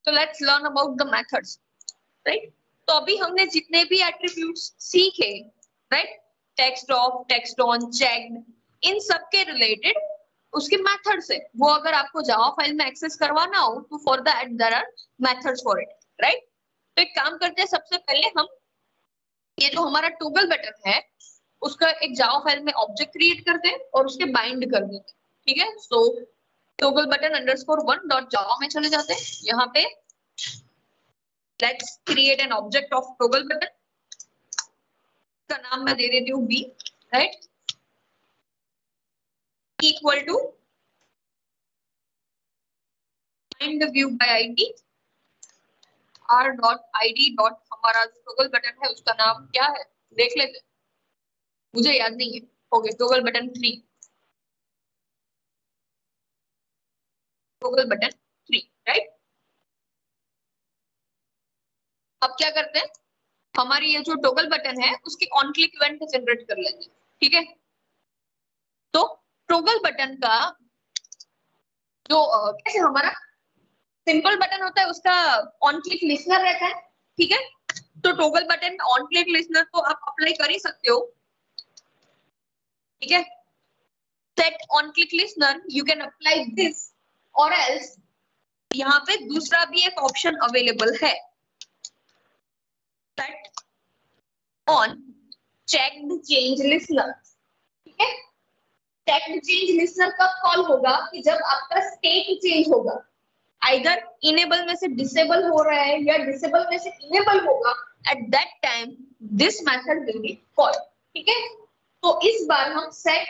तो let's learn about the methods, right. तो अभी हमने जितने भी एट्रीब्यूट्स सीखे, right, text off, text on, checked, इन सब के रिलेटेड उसके मेथड्स है, वो अगर आपको जावा फाइल में एक्सेस करवाना हो तो for that there are methods for it, right. तो एक काम करते हैं, सबसे पहले हम ये जो हमारा टॉगल बटन है उसका एक जावा फाइल में ऑब्जेक्ट क्रिएट करते हैं और उसके बाइंड कर देते हैं, ठीक है। So toggle button underscore 1 dot java में चले जाते हैं। यहाँ पे let's create an object of toggle button, का नाम मैं दे देती हूँ B, right, equal to find the view by ID, R dot ID dot, हमारा टॉगल बटन है उसका नाम क्या है देख लेते हैं, मुझे याद नहीं है। Okay, toggle button 3, toggle button 3, right. अब क्या करते हैं, हमारी ये जो टॉगल बटन है उसकी ऑन क्लिक इवेंट जनरेट कर लेते हैं, ठीक है। तो टॉगल बटन का जो कैसे हमारा सिंपल बटन होता है उसका ऑन क्लिक लिसनर रहता है, ठीक है। तो टॉगल बटन में ऑन क्लिक लिसनर तो आप अप्लाई कर ही सकते हो, ठीक है। Set on click listener, you can apply this, और एल्स यहाँ पे दूसरा भी एक ऑप्शन अवेलेबल है, set on checked change listener, ठीक है। चेक्ड चेंज लिसनर कब कॉल होगा, कि जब आपका स्टेट चेंज होगा, आइदर इनेबल में से डिसेबल हो रहा है या डिसेबल में से इनेबल होगा, at that time this method will be called, ठीक है। तो इस बार हम set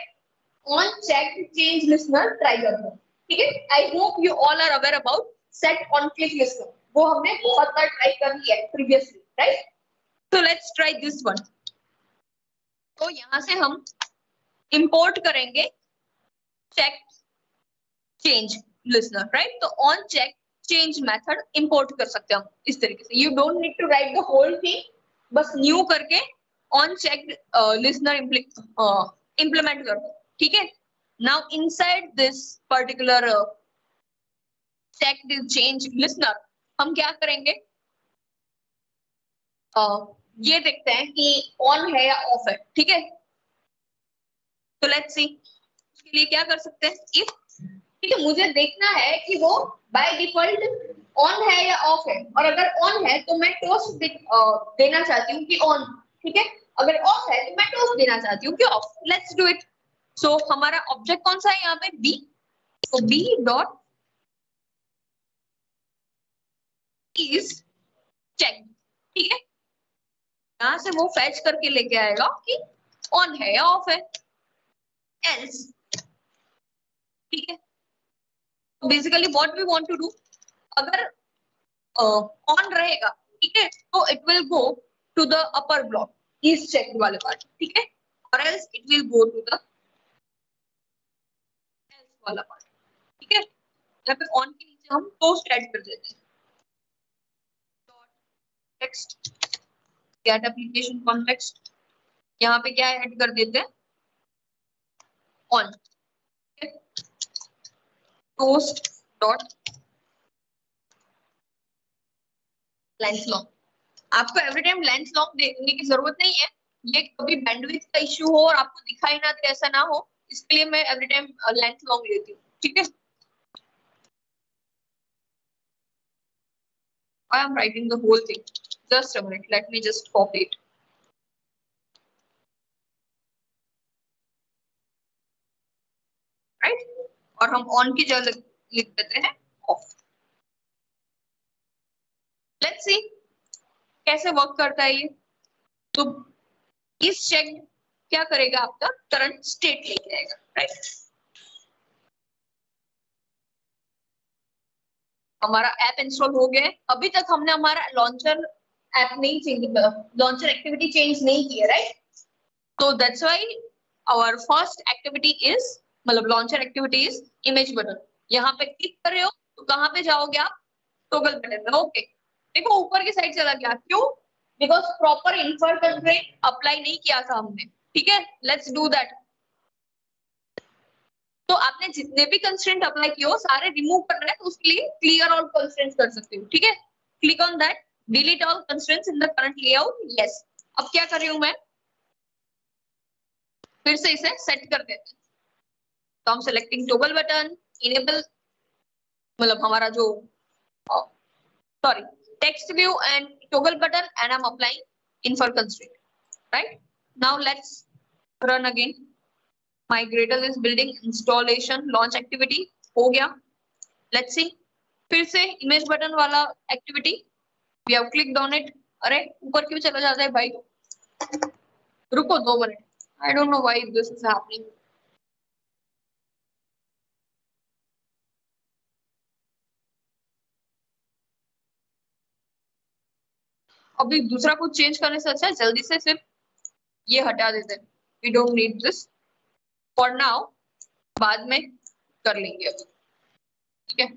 on checked change listener try करते हैं, ठीक है। I hope you all are aware about set on click listener, वो हमने बहुत बार ट्राई कर लिया है प्रीवियसली, राइट। तो लेट्स ट्राई दिस वन। तो यहां से हम इंपोर्ट करेंगे चेक चेंज लिसनर, राइट। तो on check change method import कर सकते हैं हम इस तरीके से। You don't need to write the whole thing, बस न्यू करके ऑन चेक लिसनर इंप्लीमेंट कर दो, ठीक है। Now inside this particular check this change listener, हम क्या करेंगे, ये देखते हैं कि ऑन है या ऑफ है, ठीक है। तो लेट्स सी, उसके लिए क्या कर सकते हैं, इफ, ठीक है, मुझे देखना है कि वो बाय डिफॉल्ट ऑन है या ऑफ है, और अगर ऑन है तो मैं टोस्ट देना चाहती हूँ कि ऑन, ठीक है, अगर ऑफ है तो मैं टोस्ट देना चाहती हूँ कि off. Let's do it. So हमारा ऑब्जेक्ट कौन सा है यहाँ पे, बी, तो बी डॉट इज चेक, ठीक है, यहां से वो फैच करके लेके आएगा कि ऑन है या ऑफ है, एल्स, ठीक है। Basically what we want to do, अगर ऑन रहेगा, ठीक है, तो it will go to the upper block, is check वाले पार्ट, ठीक है, और else it will go to the else वाला पार्ट, ठीक है। यहाँ पे ऑन के नीचे हम पोस्ट ऐड कर देते हैं, टेक्स्ट गेट एप्लीकेशन कॉन्टेक्स्ट, यहाँ पे क्या ऐड कर देते हैं, on, post dot length long. आपको एवरी टाइम लेंथ लॉन्ग देखने की जरूरत नहीं है, ये कभी बैंडविड्थ का इश्यू हो और आपको दिखाई ना दे, ऐसा ना हो, इसके लिए मैं एवरी टाइम लेंथ लॉन्ग लेती हूँ, ठीक है। I am writing the whole thing. Just a minute. Let me just copy it. Right? और हम on की जगह लिख देते हैं off. Let's see कैसे वर्क करता है ये। तो इस चेक क्या करेगा, आपका करंट स्टेट लेके आएगा, राइट। हमारा ऐप इंस्टॉल हो गया है, अभी तक हमने हमारा लॉन्चर ऐप नहीं चेंज, लॉन्चर एक्टिविटी चेंज नहीं की है, राइट। तो that's why our first activity is, मतलब launcher activity is image button. यहाँ पे क्लिक कर रहे हो तो कहाँ पे जाओगे आप, टॉगल बटन में, ओके। देखो ऊपर की साइड चला गया, क्यों, because proper infer constraint apply नहीं किया था हमने, ठीक है। Let's do that. तो आपने जितने भी कंस्ट्रेंट अप्लाई किए हो सारे रिमूव करना है, तो उसके लिए क्लियर ऑल कंस्ट्रेंट्स कर सकते हो, ठीक है। Click on that, delete all constraints in the current layout, yes. अब क्या कर रही हूं मैं, फिर से इसे सेट कर देते हैं। तो हम सेलेक्टिंग टॉगल बटन, इनेबल, मतलब हमारा जो sorry text view and toggle button, and I am applying infer constraint, right. Now let's run again. My Gradle is building installation launch activity हो गया। Let's see, फिर से इमेज बटन वाला activity, we have clicked on it। अरे ऊपर क्यों चला जाता है भाई, रुको 2 minute, I don't know why this is happening। अभी दूसरा कुछ चेंज करने से अच्छा है जल्दी से सिर्फ ये हटा देते हैं, we don't need this for now, बाद में कर लेंगे अभी, ठीक है।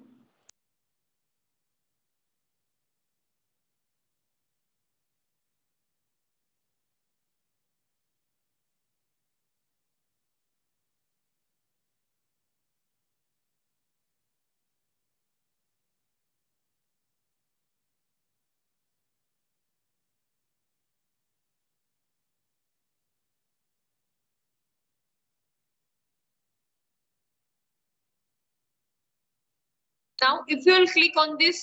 Now, if you will click on this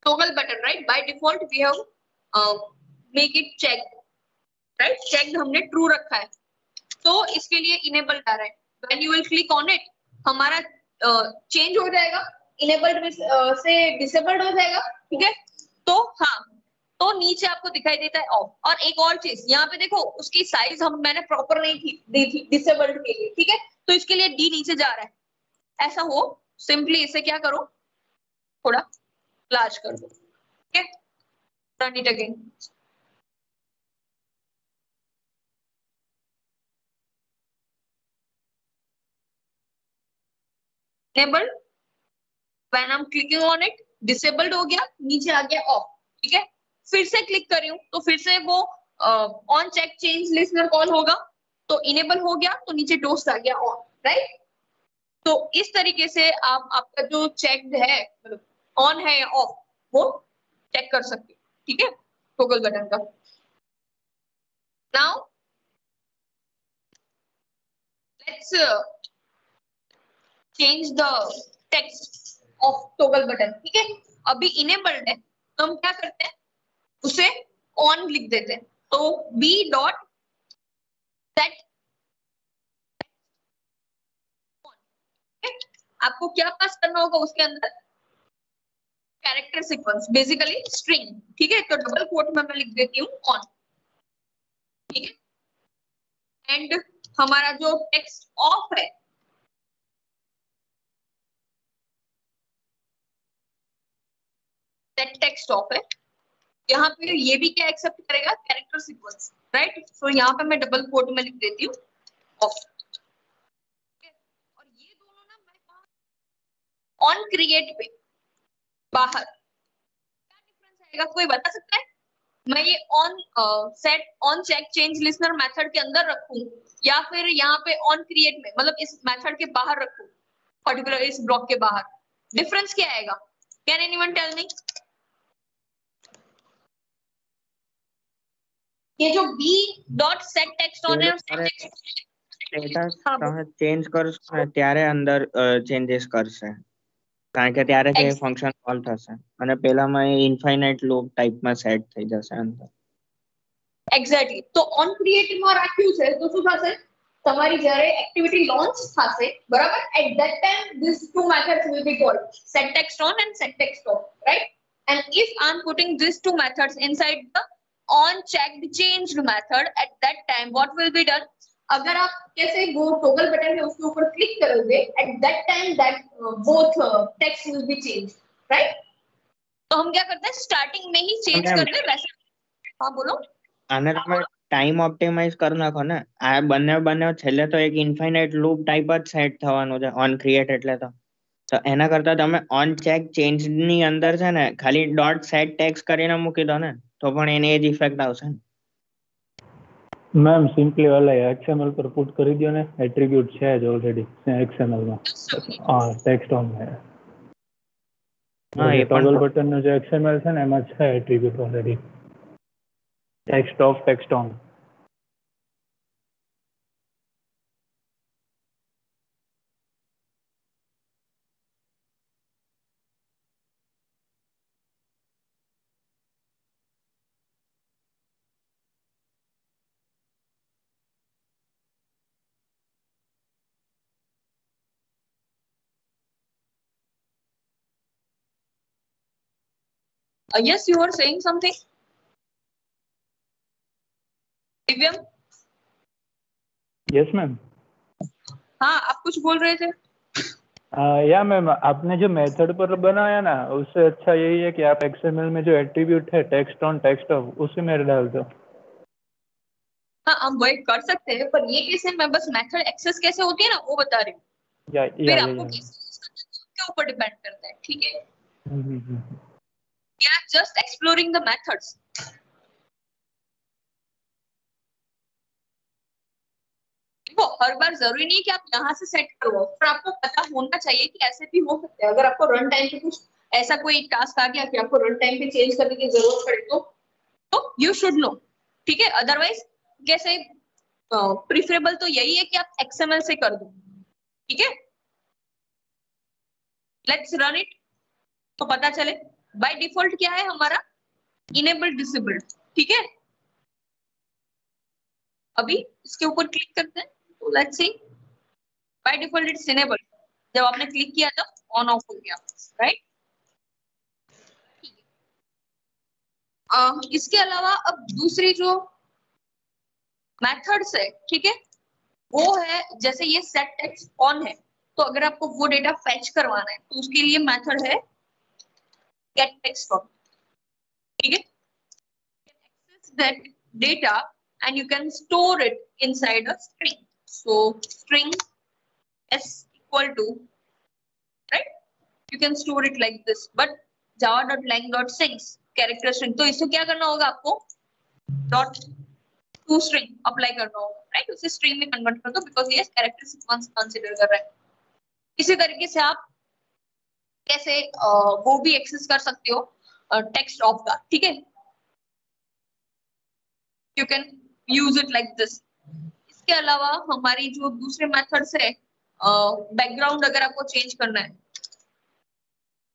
toggle button, right? By default, we have make it checked, right? Checked हमने true रखा है, तो इसके लिए enabled आ रहा है। When you will click on it, हमारा change हो जाएगा, enabled से disabled हो जाएगा, ठीक है। तो हाँ, तो नीचे आपको दिखाई देता है ऑफ। और एक और चीज यहाँ पे देखो, उसकी साइज मैंने प्रॉपर नहीं दी थी डिसेबल्ड के लिए, ठीक है। तो इसके लिए डी नीचे जा रहा है, ऐसा हो सिंपली इसे क्या करो, थोड़ा लार्ज कर दो, ठीक है। Run it again. enabled, when I'm clicking on it, disabled हो गया, नीचे आ गया ऑफ, ठीक है। फिर से क्लिक कर रही हूँ तो फिर से वो on check change listener call होगा, तो इनेबल हो गया तो नीचे टोस्ट आ गया ऑन, राइट। तो इस तरीके से आप आपका जो चेक्ड है मतलब ऑन है या ऑफ वो चेक कर सकते हो, ठीक है, टॉगल बटन का। Now let's change the text of toggle button, ठीक है। अभी इनेबल्ड है तो हम क्या करते हैं, उसे ऑन लिख देते हैं। तो बी डॉट सेट, आपको क्या पास करना होगा उसके अंदर, कैरेक्टर सीक्वेंस, बेसिकली स्ट्रिंग, ठीक है। तो डबल कोट में मैं लिख देती हूँ ऑन, ठीक है। एंड हमारा जो टेक्स्ट ऑफ है सेट टेक्स्ट ऑफ है, यहाँ पे ये भी क्या एक्सेप्ट करेगा, कैरेक्टर सीक्वेंस, राइट। सो यहाँ पे मैं डबल कोट में लिख देती हूँ ऑफ, और ये दोनों ना मैं ऑन क्रिएट पे बाहर क्या डिफरेंस आएगा, कोई बता सकता है? मैं ये on set on check change listener method के अंदर रखूं या फिर यहाँ पे ऑन क्रिएट में, मतलब इस मेथड के बाहर रखूं, पर्टिकुलर इस ब्लॉक के बाहर, डिफरेंस क्या आएगा? Can anyone tell me? ये जो b dot set text on है और सेट टेक्स्ट સ્ટેટસ તમે ચેન્જ કરશો ને ત્યારે અંદર ચેન્જીસ કરશે, કારણ કે ત્યારે તે ફંક્શન કોલ થશે અને પેલામાં ઇન્ફાઇનાઇટ લૂપ ટાઈપમાં સેટ થઈ જશે અંદર. એક્ઝેક્ટલી. તો ઓન ક્રિએટ માં રાખ્યું છે તો શું થશે, તમારી જ્યારે એક્ટિવિટી લોન્ચ થશે બરાબર, at that time this two methods will be called set text on and set text off, right? And if I'm putting these two methods inside the on checked changed method, at that time what will be done, अगर आप कैसे वो toggle button है उसके ऊपर click करोगे, at that time that both text will be changed, right? तो हम क्या करते हैं, स्टार्टिंग में ही चेंज कर दे वैसे. हाँ बोलो. આને તમે ટાઈમ ઓપ્ટિમાઇઝ કરી નાખો ને, આ બંને છેલ્લે તો એક ઇન્ફાઇનાઇટ લૂપ ટાઈપ જ સેટ થવાનું છે ઓન ક્રિએટ એટલે તો એના કરતા તમે ઓન ચેક ચેન્જ ની અંદર છે ને ખાલી ડોટ સેટ ટેક્સ કરીને મૂકી દો ને તો પણ એની એ જ ઇફેક્ટ આવશે ને. मैम सिंपली वाला एक्सएमएल पर पुट कर दियो ने, एट्रीब्यूट है जो ऑलरेडी एक्सएमएल में हां टेक्स्ट ऑन है. हां ये टॉगल बटन નો જે एक्सएमएल છે ને એમાં છે attribute already text off text on. Yes, you were saying something. Divyam. Yes ma'am. हाँ आप कुछ बोल रहे थे. या मैम आपने जो मेथड पर बनाया ना उससे अच्छा यही है कि आप एक्सएमएल में जो एट्रीब्यूट है टेक्स्ट ऑन टेक्स्ट ऑफ उसी में डाल दो. हाँ हम वही कर सकते हैं, पर ये कैसे, मैं बस मेथड एक्सेस कैसे होती है ना वो बता रही हूँ. फिर आपको उसके ऊपर डिपेंड करता है, ठीक है. We are just exploring the methods. देखो हर बार जरूरी नहीं कि आप यहाँ से सेट करो, पर आपको पता होना चाहिए कि ऐसे भी हो सकते हैं. अगर आपको रन टाइम पे कुछ ऐसा कोई टास्क आ गया कि आपको रन टाइम पे चेंज करने की जरूरत पड़े तो यू शुड नो, ठीक है. अदरवाइज कैसे प्रीफरेबल तो यही है कि आप एक्सएमएल से कर दो, ठीक है. लेट्स रन इट तो पता चले. बाय डिफॉल्ट क्या है हमारा, इनेबल डिसेबल्ड, ठीक है. अभी इसके ऊपर क्लिक करते हैं तो let's see, bye default it's enable. जब आपने क्लिक किया तो ऑन ऑफ हो गया, राइट. इसके अलावा अब दूसरी जो मेथड्स है, ठीक है, वो है जैसे ये सेट टेक्स्ट ऑन है तो अगर आपको वो डेटा फेच करवाना है तो उसके लिए मेथड है get text from, ठीक है. Access that data and you can store it inside a string. So string s equal to, right, you can store it like this, but java.lang.strings character string. तो इसको क्या करना होगा, आपको dot to string apply करना होगा, right, उसे string में कन्वर्ट कर दो बिकॉज ये कैरेक्टर सीक्वेंस कंसीडर कर रहा है। इसी तरीके से आप कैसे वो भी एक्सेस कर सकते हो टेक्स्ट ऑफ का, ठीक है, you can use it like this. इसके अलावा हमारी जो दूसरे मेथड्स है, बैकग्राउंड अगर आपको चेंज करना है,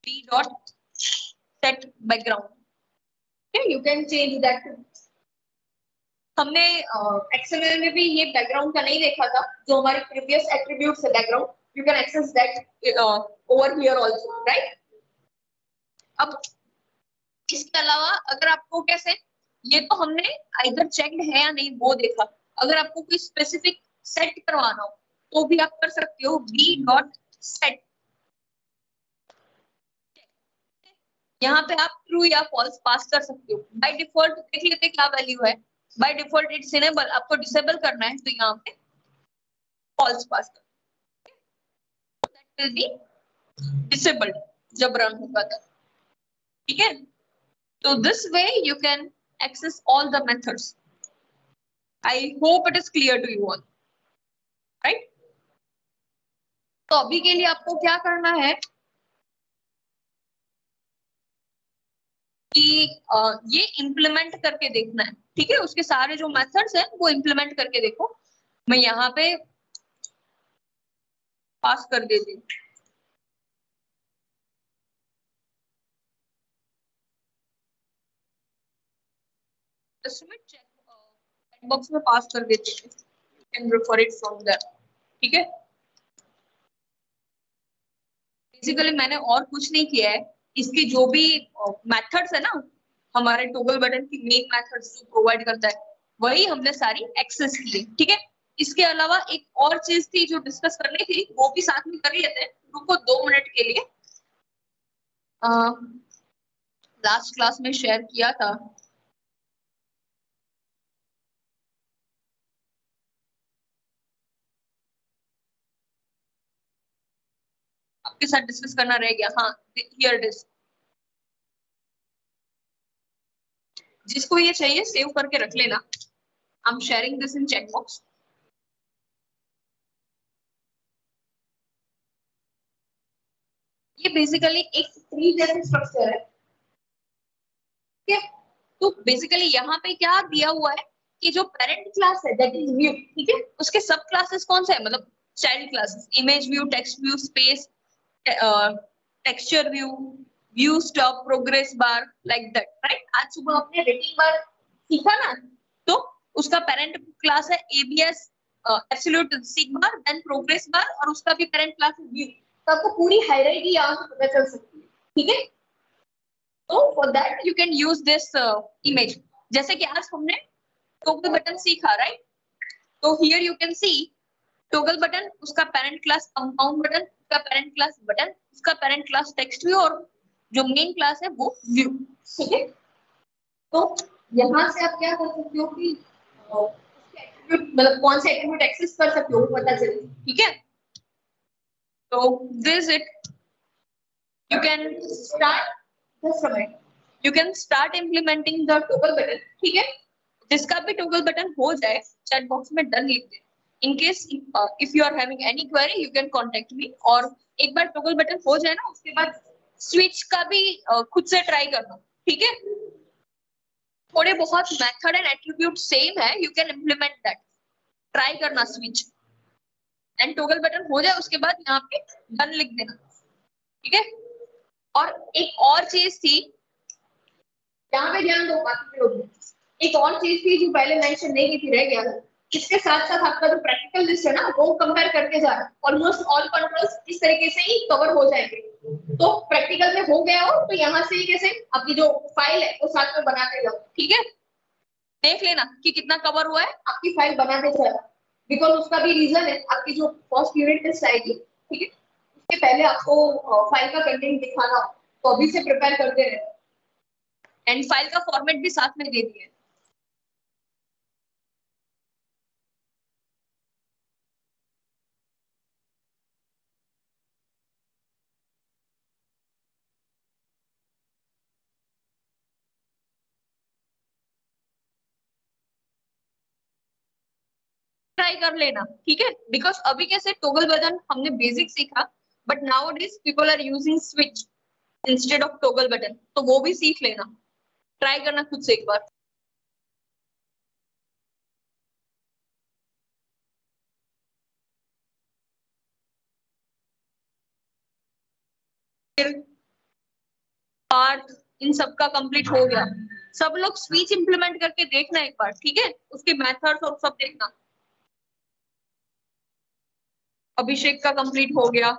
b dot set background, you can change that. हमने एक्सएमएल में भी ये बैकग्राउंड का नहीं देखा था, जो हमारे प्रीवियस एट्रीब्यूट्स है background, you can access that over here also, right. अब इसके अलावा अगर आपको कैसे, ये तो हमने आइदर चेक्ड है या नहीं वो देखा, अगर आपको कोई स्पेसिफिक सेट करवाना हो तो भी आप कर सकते हो b डॉट सेट। यहाँ पे आप ट्रू या फॉल्स पास कर सकते हो। बाय डिफॉल्ट देख लेते क्या वैल्यू है, बाय डिफॉल्ट इट्स इनेबल, आपको डिसेबल करना है तो यहाँ पे फॉल्स पास कर, दैट विल बी डिसेबल्ड जब रन होगा तब, ठीक है। तो this way you can access all the methods. I hope it is clear to you all, right. तो अभी के लिए आपको क्या करना है कि ये इम्प्लीमेंट करके देखना है, ठीक है, उसके सारे जो मेथड्स हैं वो इम्प्लीमेंट करके देखो। मैं यहाँ पे पास कर देती हूँ। चेक बॉक्स में पास कर देती हूँ, you can refer it from there, ठीक है। बेसिकली मैंने और कुछ नहीं किया है, इसकी जो भी मेथड्स है ना, हमारे टॉगल बटन की मेन मेथड्स जो प्रोवाइड करता है वही हमने सारी एक्सेस की है, ठीक है। इसके अलावा एक और चीज थी जो डिस्कस करनी थी, वो भी साथ में कर लेते हैं, रुको 2 मिनट के लिए। लास्ट क्लास में शेयर किया था, आपके साथ डिस्कस करना रह गया। हाँ, हियर इट इज। जिसको ये चाहिए सेव करके रख लेना, I am sharing this in chat box. ये बेसिकली एक ट्री जैसे स्ट्रक्चर है, ठीक है। तो बेसिकली यहाँ पे क्या दिया हुआ है कि जो पेरेंट क्लास है दैट इज व्यू, ठीक है, उसके सब क्लासेस कौन से है, मतलब child classes, image view, text view, space, texture view, view stop, progress bar, like that, right. आज सुबह आपने रेटिंग बार सीखा ना, तो उसका पेरेंट क्लास है एबीएस एब्सोल्यूट सीक बार, देन प्रोग्रेस बार, और उसका भी पेरेंट क्लास है व्यू। तो आपको पूरी हायरार्की यहाँ से पता चल सकती है, ठीक है। तो for that you can use this image. जैसे कि आज हमने टॉगल बटन सीखा, राइट। तो here you can C toggle button, उसका पेरेंट क्लास कंपाउंड बटन, उसका पेरेंट क्लास बटन, उसका पेरेंट क्लास टेक्स्ट व्यू, और जो मेन क्लास है वो व्यू, ठीक है। तो यहाँ से आप क्या कर सकते हो कि उसके एट्रीब्यूट, मतलब कौन से एट्रीब्यूट एक्सेस कर सकते हो पता चले, ठीक है। तो this it, you can start just a minute, you can start implementing the toggle button, ठीक है। जिसका भी toggle button हो जाए chat box में डन लिख दे। in case if you are having any query you can contact me। और एक बार toggle button हो जाए ना, उसके बाद switch का भी खुद से ट्राई करना, ठीक है। थोड़े बहुत मेथड एंड एट्रीब्यूट सेम है, you can implement that, try करना स्विच एंड टॉगल बटन हो जाए उसके बाद यहाँ पे डन लिख देना, ठीक है। और एक और चीज थी, यहाँ पे ध्यान दो, बाकी लोग एक और चीज थी जो पहले मेंशन नहीं की थी, रह गया। इसके साथ साथ आपका जो प्रैक्टिकल लिस्ट है ना वो कंपेयर करके जाना, ऑलमोस्ट ऑल कंट्रोल्स इस तरीके से ही कवर हो जाएंगे। तो प्रैक्टिकल में हो गया हो तो यहाँ से ही कैसे आपकी जो फाइल है वो साथ में बनाते जाओ, ठीक है। देख लेना कि कितना कवर हुआ है, आपकी फाइल बनाते चला, बिकॉज उसका भी रीजन है, आपकी जो फर्स्ट यूनिट टेस्ट आएगी, ठीक है, उसके पहले आपको फाइल का कंटेंट दिखाना हो, तो अभी से प्रिपेयर करते रहे। एंड फाइल का फॉर्मेट भी साथ में दे दिया है। ट्राई कर लेना, ठीक है। बिकॉज अभी कैसे टॉगल बटन हमने बेसिक सीखा, but nowadays people are using switch instead of toggle button, तो वो भी सीख लेना, ट्राई करना खुद से एक बार। पार्ट इन सबका कंप्लीट हो गया। सब लोग स्विच इंप्लीमेंट करके देखना एक बार, ठीक है, उसके मेथड्स और सब देखना। अभिषेक का कंप्लीट हो गया।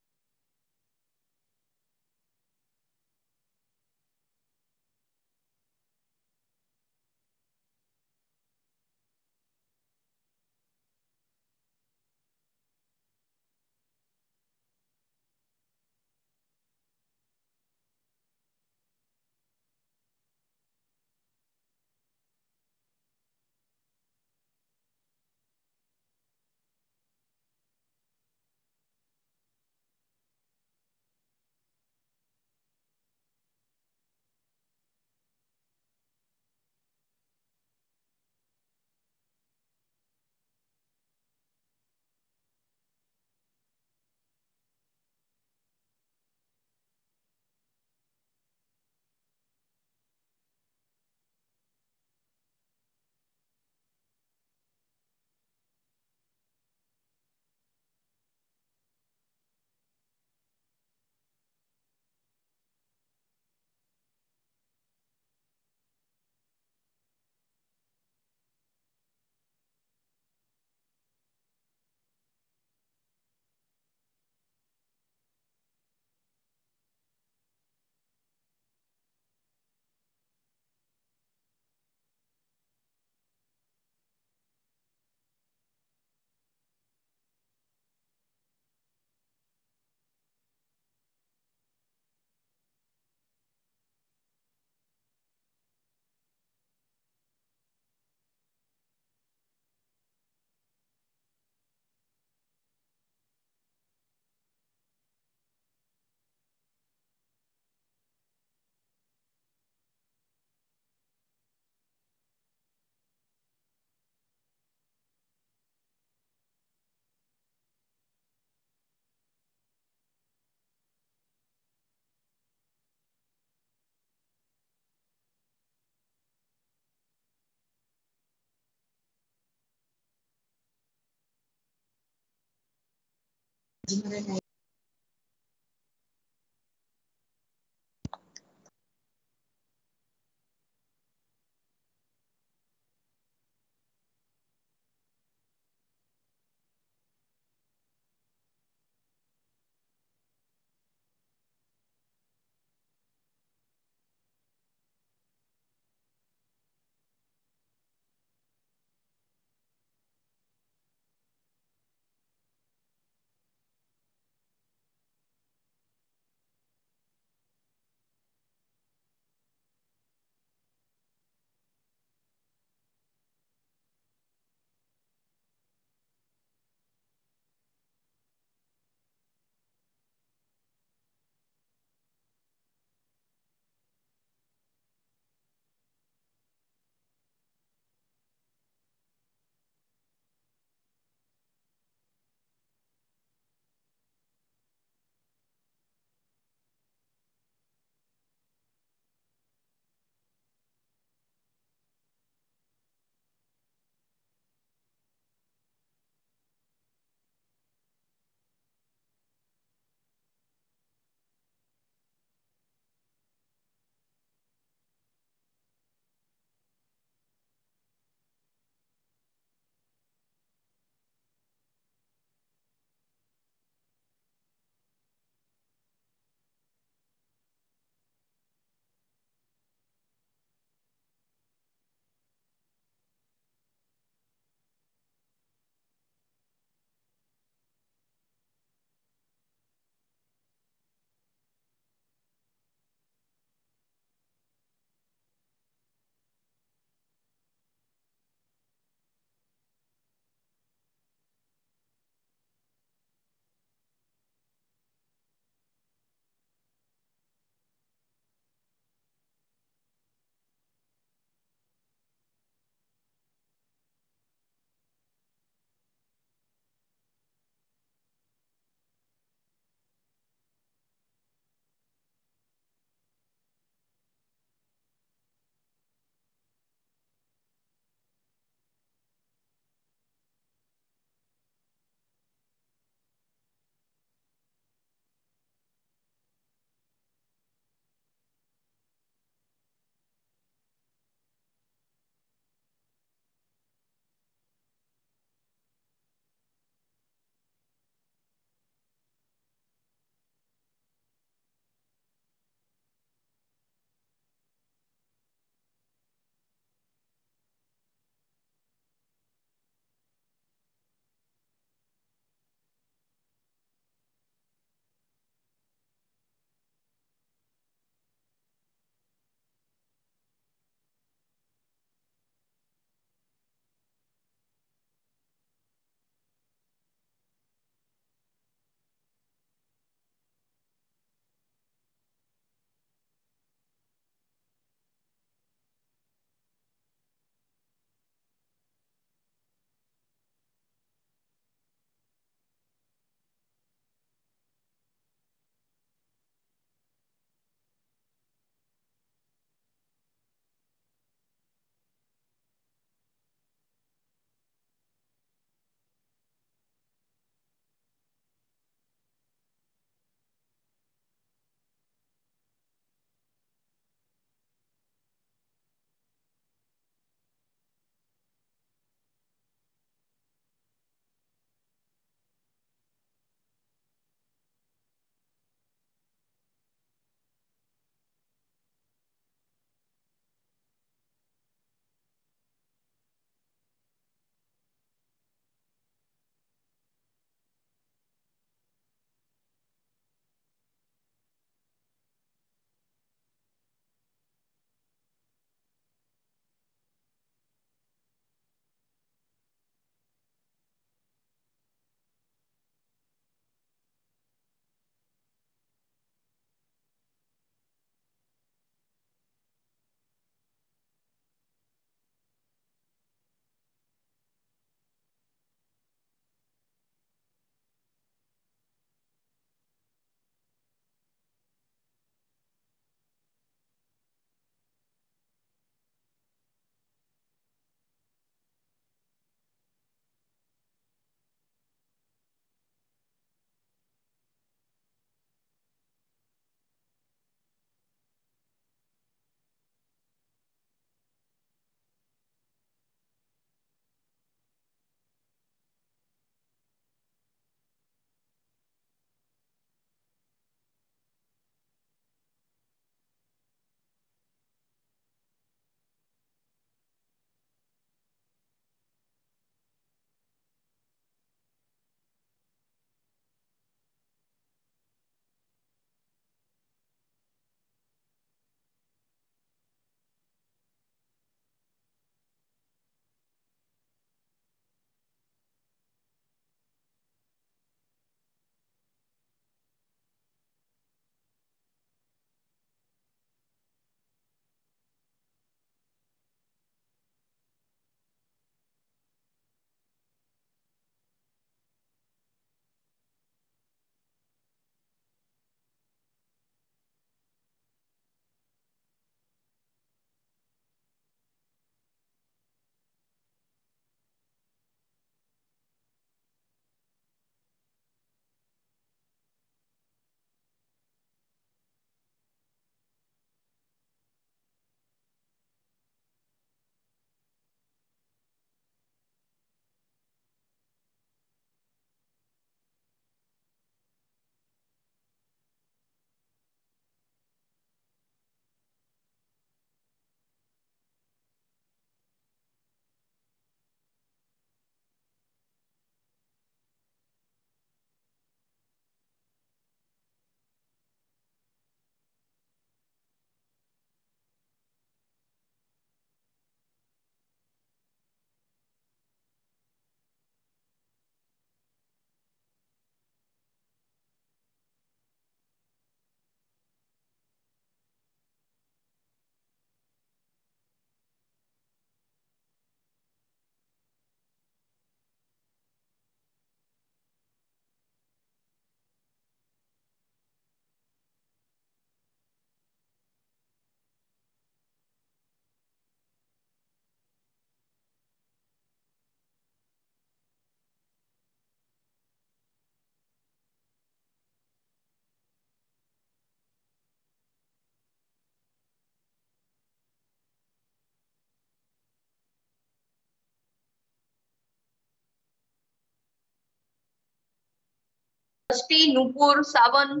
षष्ठी, नूपुर, सावन,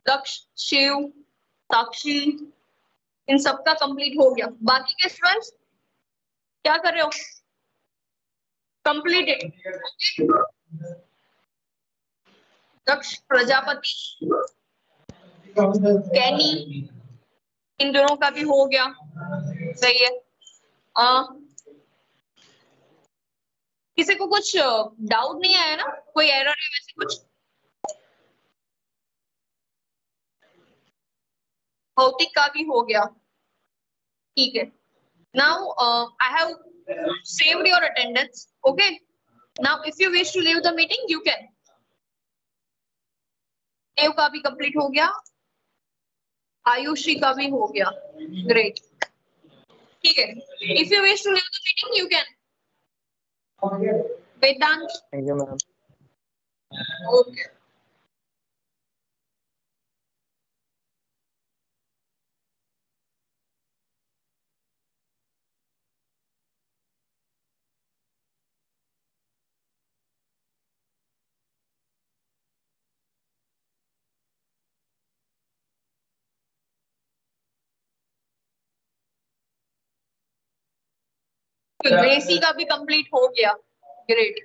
दक्ष, शिव, साक्षी, इन सबका कंप्लीट हो गया। बाकी के स्टूडेंट्स क्या कर रहे हो? कंप्लीटेड। दक्ष, प्रजापति, कैनी, इन दोनों का भी हो गया। सही है। किसी को कुछ डाउट नहीं आया ना? कोई एरर है वैसे कुछ? भौतिक का भी हो गया। ठीक है। Now I have saved your attendance. Okay. Now if you wish to leave the meeting you can. देव का भी कंप्लीट हो गया, आयुषी का भी हो गया। ग्रेट। ठीक है। If you wish to leave the meeting you can. Vedant. Thank you ma'am. Okay. Gracy का भी कंप्लीट हो गया। ग्रेट।